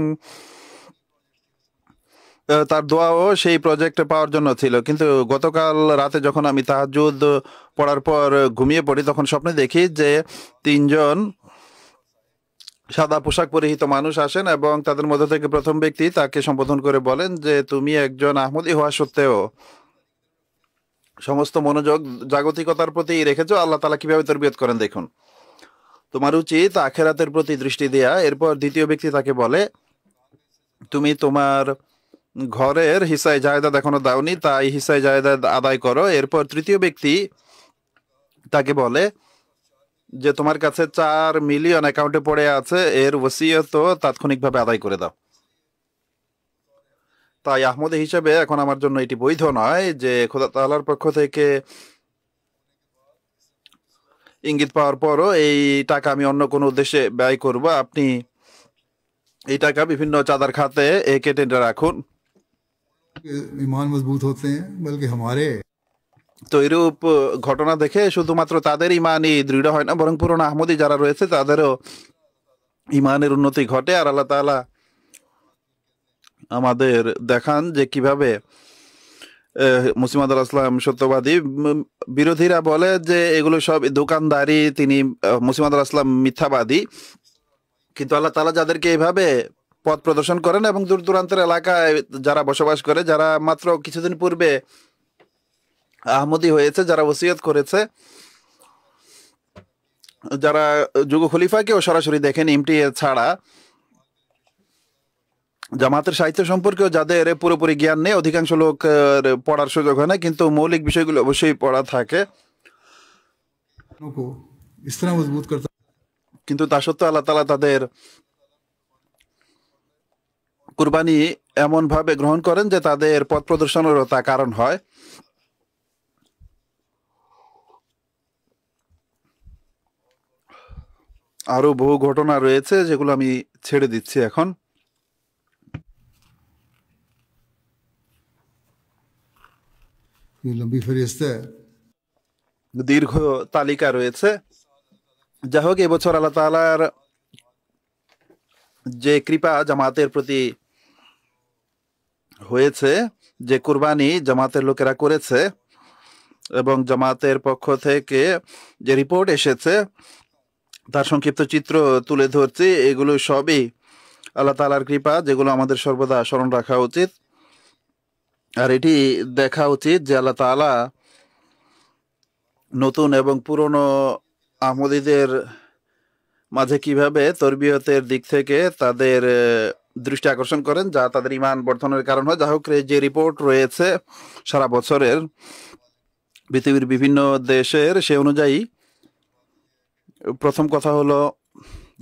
S4: তার দোয়াও সেই প্রজেক্ট পাওয়ার জন্য ছিল, কিন্তু গতকাল রাতে যখন আমি তাহাজ্জুদ পড়ার পর ঘুমিয়ে পড়ি তখন স্বপ্নে দেখি যে 3 জন সাদা পোশাক পরিহিত মানুষ আসেন এবং তাদের মধ্যে থেকে প্রথম ব্যক্তি তাকে সম্বোধন করে বলেন যে তুমি একজন আহমদী হওয়া সত্ত্বেও সমস্ত মনোযোগ জাগতিকতার প্রতি রেখেছো, আল্লাহ তাআলা কিভাবে তরবিয়ত করেন দেখুন, তোমার উচিত আখেরাতের প্রতি দৃষ্টি দেয়া। এরপর দ্বিতীয় ব্যক্তি তাকে বলে তুমি তোমার ঘরের হিসায় জায়দাদ এখনো দাওনি, তাই হিসায় জায়দাদ আদায় করো। এরপর তৃতীয় ব্যক্তি তাকে বলে যে তোমার কাছে 4 মিলিয়ন অ্যাকাউন্টে পড়ে আছে, এর ওসিয়ত তাৎক্ষণিকভাবে আদায় করে দাও। তাই আহমদী হিসেবে এখন আমার জন্য এটি বৈধ নয় যে খোদা তাআলার পক্ষ থেকে ইঙ্গিত পাওয়ার পরও এই টাকা আমি অন্য কোনো উদ্দেশ্যে ব্যয় করব। আপনি এই টাকা বিভিন্ন চাঁদার খাতে কেটে রাখুন।
S2: ईमान मजबूत होते हैं, बल्कि हमारे
S4: তো এরূপ ঘটনা দেখে শুধুমাত্র তাদের ইমানই দৃঢ় হয় না, বরং পুরনো আহমদী যারা রয়েছে তাদেরও ইমানের উন্নতি ঘটে। আর আল্লাহ তাআলা আমাদের দেখান যে কিভাবে মুসলিমাদ আল ইসলাম সত্যবাদী। বিরোধীরা বলে যে এগুলো সব দোকানদারি, তিনি মুসলিমাদ আল ইসলাম মিথ্যাবাদী, কিন্তু আল্লাহ তাআলা যাদেরকে এইভাবে পথ প্রদর্শন করেন এবং দূর দূরান্তের এলাকায় যারা বসবাস করে, যারা মাত্র কিছুদিন পূর্বে আহমদী হয়েছে, যারা ওসিয়ত করেছে, যারা যুগ খলিফাকেও সরাসরি দেখেন এমটিএ ছাড়া, জামাতের সাহিত্য সম্পর্কেও যাদের পুরোপুরি জ্ঞান নেই, অধিকাংশ লোক পড়ার সুযোগ হয় না, কিন্তু মৌলিক বিষয়গুলো অবশ্যই পড়া থাকে।
S2: को इस तरह मजबूत करता
S4: কিন্তু তা সত্ত্বেও আল্লাহ তাআলা তাদের কুরবানি এমন ভাবে গ্রহণ করেন যে তাদের পথ প্রদর্শনেরও তা কারণ হয়। আরো বহু ঘটনা রয়েছে যেগুলো আমি ছেড়ে দিচ্ছি এখন।
S2: ये लंबी फहरिस्त है।
S4: দীর্ঘ তালিকা রয়েছে। যাই হোক, এবছর আল্লাহ তাআলার যে কৃপা জামাতের প্রতি হয়েছে, যে কুরবানি জামাতের লোকেরা করেছে এবং জামাতের পক্ষ থেকে যে রিপোর্ট এসেছে তার সংক্ষিপ্ত চিত্র তুলে ধরছি। এগুলো সবই আল্লাহ তাআলার কৃপা, যেগুলো আমাদের সর্বদা স্মরণ রাখা উচিত। আর এটি দেখা উচিত যে আল্লাহ তাআলা নতুন এবং পুরনো আহমদীদের মাঝে কিভাবে তরবিয়তের দিক থেকে তাদের দৃষ্টি আকর্ষণ করেন, যা তাদের ইমান বর্ধনের কারণ হয়। যা হোক, যে রিপোর্ট রয়েছে সারা বছরের পৃথিবীর বিভিন্ন দেশের, সে অনুযায়ী প্রথম কথা হলো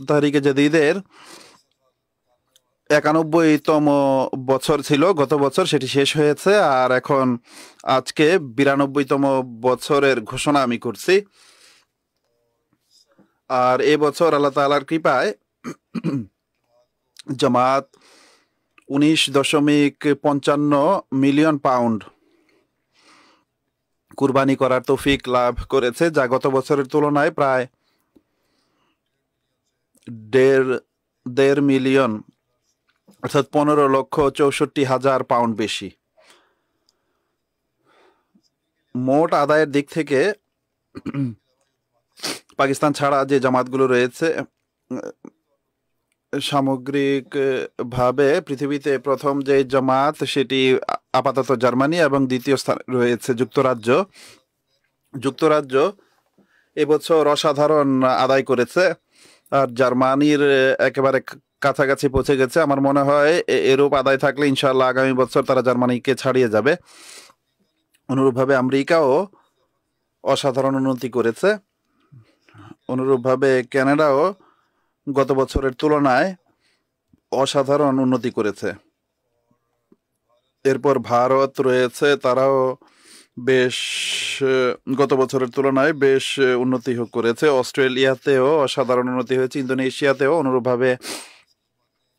S4: তাহরিকে জাদিদের 91তম বছর ছিল গত বছর, সেটি শেষ হয়েছে। আর এখন আজকে 92তম বছরের ঘোষণা আমি করছি। আর এবছর আল্লাহ তাআলার কৃপায় জামাত 19.55 মিলিয়ন পাউন্ড কুরবানি করার তৌফিক লাভ করেছে, যা গত বছরের তুলনায় প্রায় 1.5 মিলিয়ন, অর্থাৎ 15,64,000 পাউন্ড বেশি। মোট আদায়ের দিক থেকে পাকিস্তান ছাড়া যে জামাতগুলো রয়েছে, সামগ্রিক ভাবে পৃথিবীতে প্রথম যে জামাত সেটি আপাতত জার্মানি এবং দ্বিতীয় স্থানে রয়েছে যুক্তরাজ্য। যুক্তরাজ্য এবছর অসাধারণ আদায় করেছে, আর জার্মানির একেবারে কাছাকাছি পৌঁছে গেছে। আমার মনে হয় এরূপ আদায় থাকলে ইনশাআল্লাহ আগামী বছর তারা জার্মানিকে ছাড়িয়ে যাবে। অনুরূপভাবে আমেরিকাও অসাধারণ উন্নতি করেছে। অনুরূপভাবে কানাডাও গত বছরের তুলনায় অসাধারণ উন্নতি করেছে। এরপর ভারত রয়েছে, তারাও বেশ গত বছরের তুলনায় বেশ উন্নতি করেছে। অস্ট্রেলিয়াতেও অসাধারণ উন্নতি হয়েছে, ইন্দোনেশিয়াতেও অনুরূপভাবে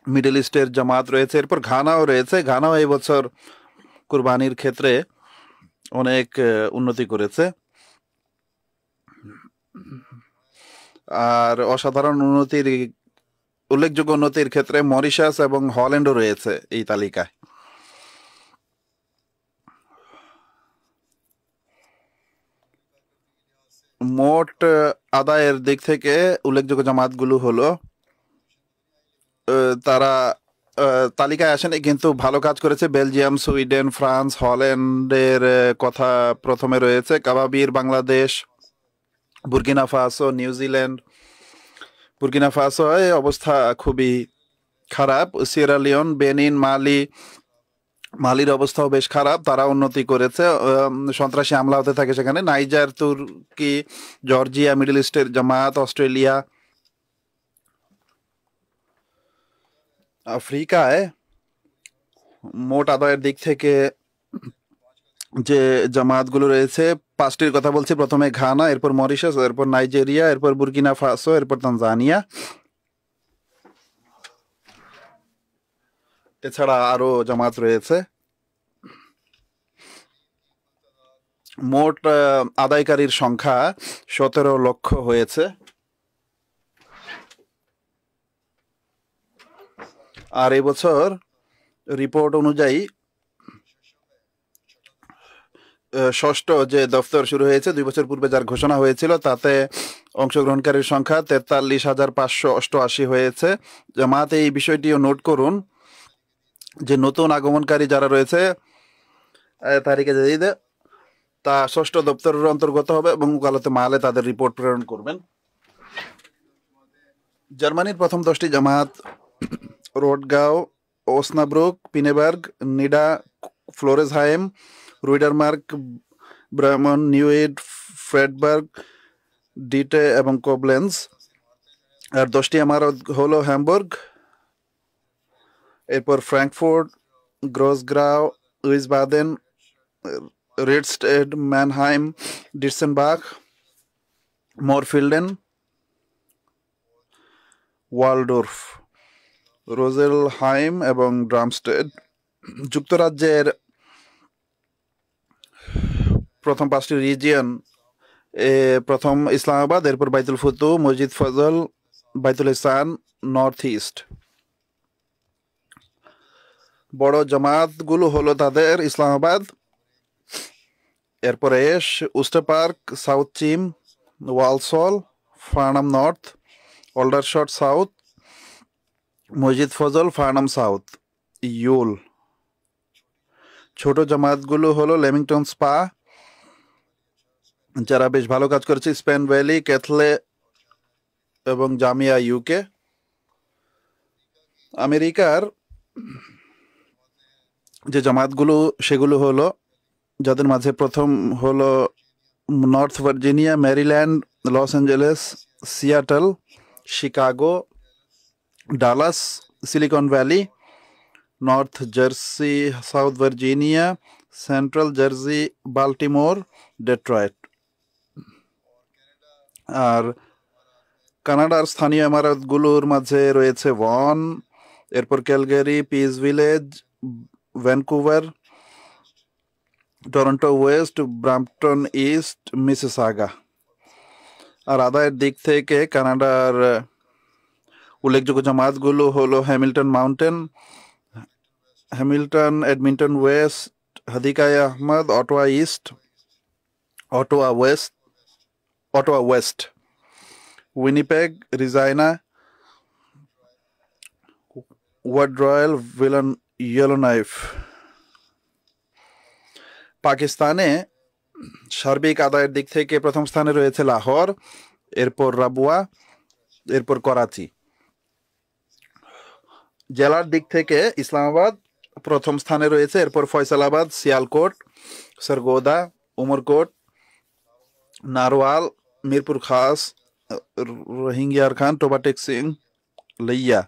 S4: মিডল ইস্টের জামাত রয়েছে। এরপর ঘানাও রয়েছে, ঘানাও এই বছর কুরবানির ক্ষেত্রে অনেক উন্নতি করেছে। আর অসাধারণ উন্নতির, উল্লেখযোগ্য উন্নতির ক্ষেত্রে মরিশাস এবং হল্যান্ডও রয়েছে এই তালিকায়। মোট আদায়ের দিক থেকে উল্লেখযোগ্য জামাতগুলো হলো, তারা তালিকায় আসেনি কিন্তু ভালো কাজ করেছে। বেলজিয়াম, সুইডেন, ফ্রান্স, হল্যান্ডের কথা প্রথমে রয়েছে। Kababir Bangladesh, Burkina Faso, New Zealand. Burkina Faso অবস্থা খুবই খারাপ। সিয়েরা লিওন, বেনিন, মালির অবস্থাও বেশ খারাপ, তারা উন্নতি করেছে। সন্ত্রাসী হামলা হতে থাকে সেখানে। নাইজার, তুর্কি, জর্জিয়া, মিডল ইস্টের জামাত, অস্ট্রেলিয়া। আফ্রিকায় মোট আদায়ের দিক থেকে যে জামাতগুলো রয়েছে 5টির কথা বলছি। প্রথমে ঘানা, এরপর মরিশাস, এরপর নাইজেরিয়া, এরপর বুর্কিনা ফাসো, এরপর তানজানিয়া। এছাড়া আরো জামাত রয়েছে। মোট আদায়কারীর সংখ্যা 17 লক্ষ হয়েছে। আর এবছর রিপোর্ট অনুযায়ী ষষ্ঠ যে দফতর শুরু হয়েছে 2 বছর পূর্বে যার ঘোষণা হয়েছিল, তাতে অংশগ্রহণকারীর সংখ্যা 43,588 হয়েছে। জামাত এই বিষয়টিও নোট করুন যে নতুন আগমনকারী যারা রয়েছে তারিখে জাদিদে, তা ষষ্ঠ দপ্তরের অন্তর্গত হবে এবং ওকালতে মালে তাদের রিপোর্ট প্রেরণ করবেন। জার্মানির প্রথম 10টি জামাত রোডগাঁও, ওসনাব্রুক, পিনেবার্গ, নিডা, ফ্লোরেসহাইম, রুইডারমার্ক, ব্রামন, নিউইড, ফ্রেডবার্গ, ডিটে এবং কোবলেন্স। আর 10টি ইমারত হলো হ্যামবুর্গ, এরপর ফ্র্যাঙ্কফুর্ট, গ্রোসগ্রাউ, উইসবাদেন, রেডস্টেড, ম্যানহাইম, ডিটসেনবাখ, মোরফিল্ডেন, ওয়ালডোর্ফ, রোজেলহাইম এবং ড্রামস্টেড। যুক্তরাজ্যের প্রথম 5টি রিজিয়ন, প্রথম ইসলামাবাদ, এরপর বাইতুল ফুতু, মসজিদ ফজল, বাইতুল ইহসান, নর্থ ইস্ট। বড় জামাতগুলো হলো তাদের ইসলামাবাদ, এরপরে উস্টার পার্ক, সাউথ চিম, ওয়ালসল, ফার্নাম নর্থ, অলডারশট সাউথ, মসজিদ ফজল, ফার্নাম সাউথ, ইউল। ছোট জামাতগুলো হলো লেমিংটন স্পা, যারা বেশ ভালো কাজ করেছে, স্পেন ভ্যালি, ক্যাথলে এবং জামিয়া ইউকে। আমেরিকার যে জামাতগুলো সেগুলো হলো, যাদের মাঝে প্রথম হলো North Virginia, Maryland, Los Angeles, Seattle, Chicago, Dallas, Silicon Valley, North Jersey, South Virginia, Central Jersey, Baltimore, Detroit. আর কানাডার স্থানীয় ইমারতগুলোর মাঝে রয়েছে ভন, এরপর Calgary, Peace Village, Vancouver, Toronto West, Brampton East, Mississauga. আর আদায়ের দিক থেকে কানাডার উল্লেখযোগ্য জামাতগুলো হলো Hamilton Mountain, Hamilton, Edmonton West, হাদিকায় আহমদ, Ottawa East, Ottawa West, Winnipeg, Regina, Ward Royal, Yellowknife. পাকিস্তানে সার্বিক আদায়ের দিক থেকে প্রথম স্থানে রয়েছে লাহোর, এরপর রাবুয়া, এরপর করাচি। জেলার দিক থেকে ইসলামাবাদ প্রথম স্থানে রয়েছে, এরপর ফয়সালাবাদ, সিয়ালকোট, সরগোদা, উমরকোট, নারওয়াল, মিরপুর খাস, রোহিঙ্গিয়ার খান, টোবাটেক সিং, লইয়া।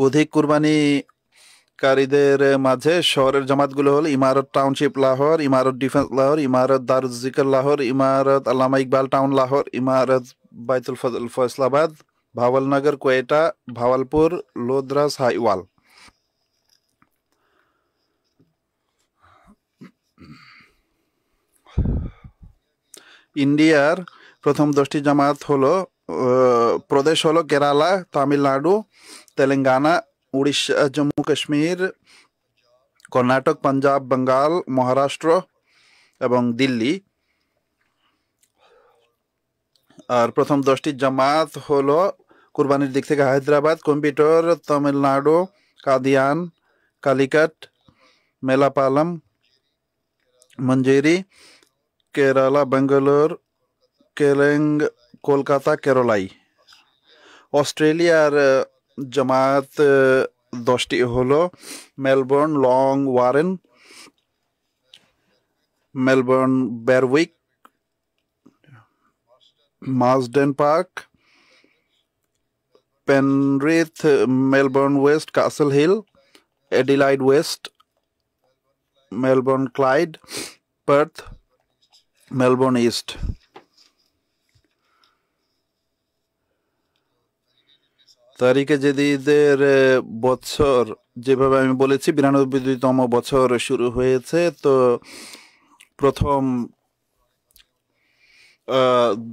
S4: অধিক কুরবানিকারীদের মাঝে শহরের জামাতগুলো হল ইমারত টাউনশিপ লাহোর, ইমারত ডিফেন্স লাহোর, ইমারত দারুজ জিকর লাহোর, ইমারত আল্লামা ইকবাল টাউন লাহোর, ইমারত বাইতুল ফজল ফয়সলাবাদ, ভাওয়ালনগর কোয়েটা, ভাওয়ালপুর, লোদ্রা, সাইওয়াল। ইন্ডিয়ার প্রথম 10টি জামাত হলো প্রদেশ হলো কেরালা, তামিলনাড়ু, তেলেঙ্গানা, উড়িষ্যা, জম্মু কাশ্মীর, কর্ণাটক, পাঞ্জাব, বাঙ্গাল, মহারাষ্ট্র এবং দিল্লি। আর প্রথম 10টি জামাত হলো কুরবানির দিক থেকে হায়দ্রাবাদ, কম্পিউটার, তামিলনাড়ু, কাদিয়ান, কালিকাট, মেলাপালাম, মঞ্জেরি, কেরালা, বেঙ্গালোর, কেলেং, কলকাতা, কেরলাই। অস্ট্রেলিয়ার জামাত 10টি হলো Melbourne, Langwarrin, Melbourne Berwick, Marsden Park, Penrith, Melbourne West, Castle Hill, Adelaide West, Melbourne Clyde, Perth, Melbourne East. তারিখে জাদিদের বছর যেভাবে আমি বলেছি 92তম বছর শুরু হয়েছে। তো প্রথম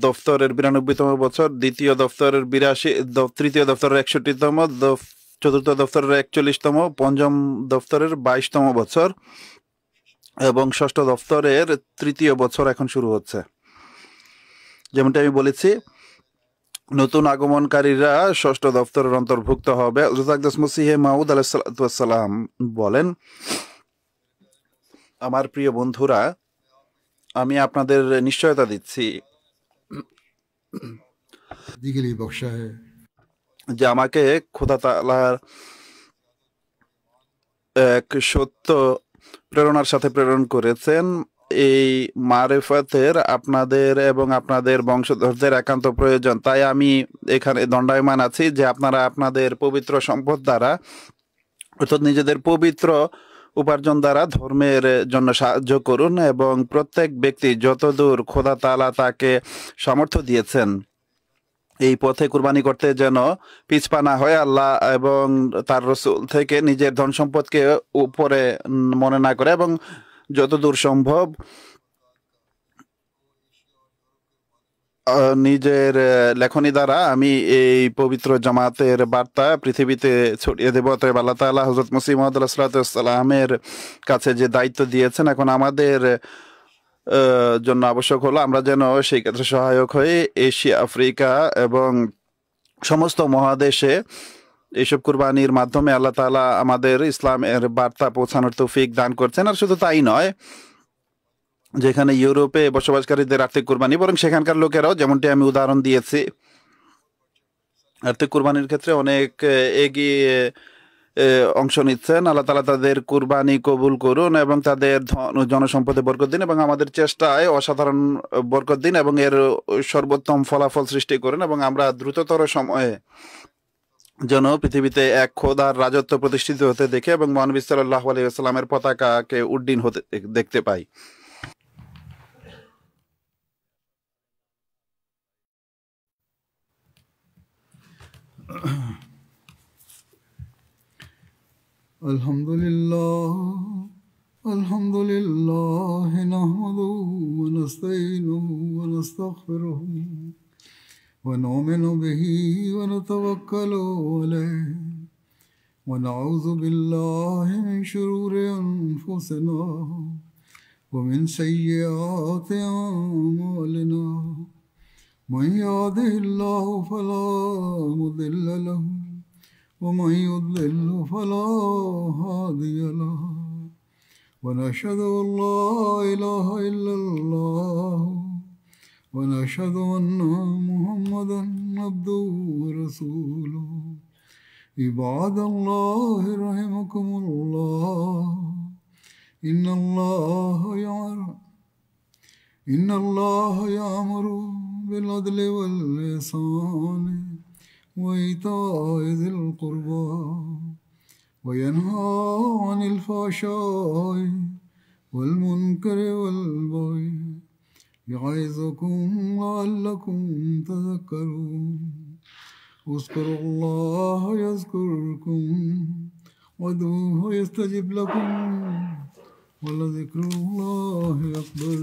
S4: দফতরের 92তম বছর, দ্বিতীয় দফতরের 82, তৃতীয় দফতরের 61তম, চতুর্থ দফতরের 41তম, পঞ্চম দফতরের 22তম বছর এবং ষষ্ঠ দফতরের তৃতীয় বছর এখন শুরু হচ্ছে। যেমনটা আমি বলেছি, নতুন আগমনকারীরা ষষ্ঠ দফতরের অন্তর্ভুক্ত হবে। হযরত আকদাস মসিহে মাউদ আলাইহিস সালাম বলেন, আমার প্রিয় বন্ধুরা, আমি আপনাদের নিশ্চয়তা দিচ্ছি
S2: के लिए बख्शा है।
S4: যে আমাকে খোদা তাআলার এক সত্য প্রেরণার সাথে প্রেরণ করেছেন। এই মারেফাতের আপনাদের এবং আপনাদের বংশধরদের একান্ত প্রয়োজন। তাই আমি এখানে দণ্ডায়মান আছি যে আপনারা আপনাদের পবিত্র সম্পদ দ্বারা, অর্থাৎ নিজেদের পবিত্র উপার্জন দ্বারা ধর্মের জন্য সাহায্য করুন এবং প্রত্যেক ব্যক্তি যতদূর খোদা তাআলা তাকে সামর্থ্য দিয়েছেন এই পথে কুরবানি করতে যেন পিছপা না হয়। আল্লাহ এবং তার রসুল থেকে নিজের ধন সম্পদকে উপরে মনে না করে এবং যতদূর সম্ভব নিজের লেখনী দ্বারা আমি এই পবিত্র জামাতের বার্তা পৃথিবীতে ছড়িয়ে দেব। অতএব আল্লাহ তাআলা হযরত মসিহ মাউদ আলাইহিস সালামের কাছে যে দায়িত্ব দিয়েছেন, এখন আমাদের জন্য আবশ্যক হলো আমরা যেন সেই ক্ষেত্রে সহায়ক হয়ে এশিয়া, আফ্রিকা এবং সমস্ত মহাদেশে এইসব কুরবানির মাধ্যমে আল্লাহ তাআলা আমাদের ইসলামের বার্তা পৌঁছানোর তৌফিক দান করছেন। আর শুধু তাই নয়, যেখানে ইউরোপে বসবাসকারীদের আর্থিক কুরবানি, বরং সেখানকার লোকেরাও, যেমনটি আমি উদাহরণ দিয়েছি, আর্থিক কুরবানির ক্ষেত্রে অনেক এগিয়ে অংশ নিচ্ছেন। আল্লাহ তাআলা তাদের কুরবানি কবুল করুন এবং তাদের জনসম্পদে বরকত দিন এবং আমাদের চেষ্টায় অসাধারণ বরকত দিন এবং এর সর্বোত্তম ফলাফল সৃষ্টি করুন এবং আমরা দ্রুততর সময়ে যেন পৃথিবীতে এক খোদার রাজত্ব প্রতিষ্ঠিত হতে দেখে এবং মহানবী সাল্লাল্লাহু আলাইহি ওয়াসাল্লামের পতাকাকে উড্ডীন হতে দেখতে পাই।
S2: الحمد لله نحمده ونستعينه ونستغفره ونؤمن به ونتوكل عليه ونعوذ بالله من شرور أنفسنا ومن سيئات أعمالنا من يهده الله فلا مضل له ومن يضلل فلا هادي له ونشهد أن لا إله إلا الله ونشهد أن محمدا عبده ورسوله عباد الله رحمكم الله إن الله يأمر بالعدل والإحسان وإيتاء ذي القربى وينهى عن الفحشاء والمنكر والبغي يعظكم لعلكم تذكرون اذكروا الله يذكركم وادعوه يستجب لكم ولذكر الله أكبر.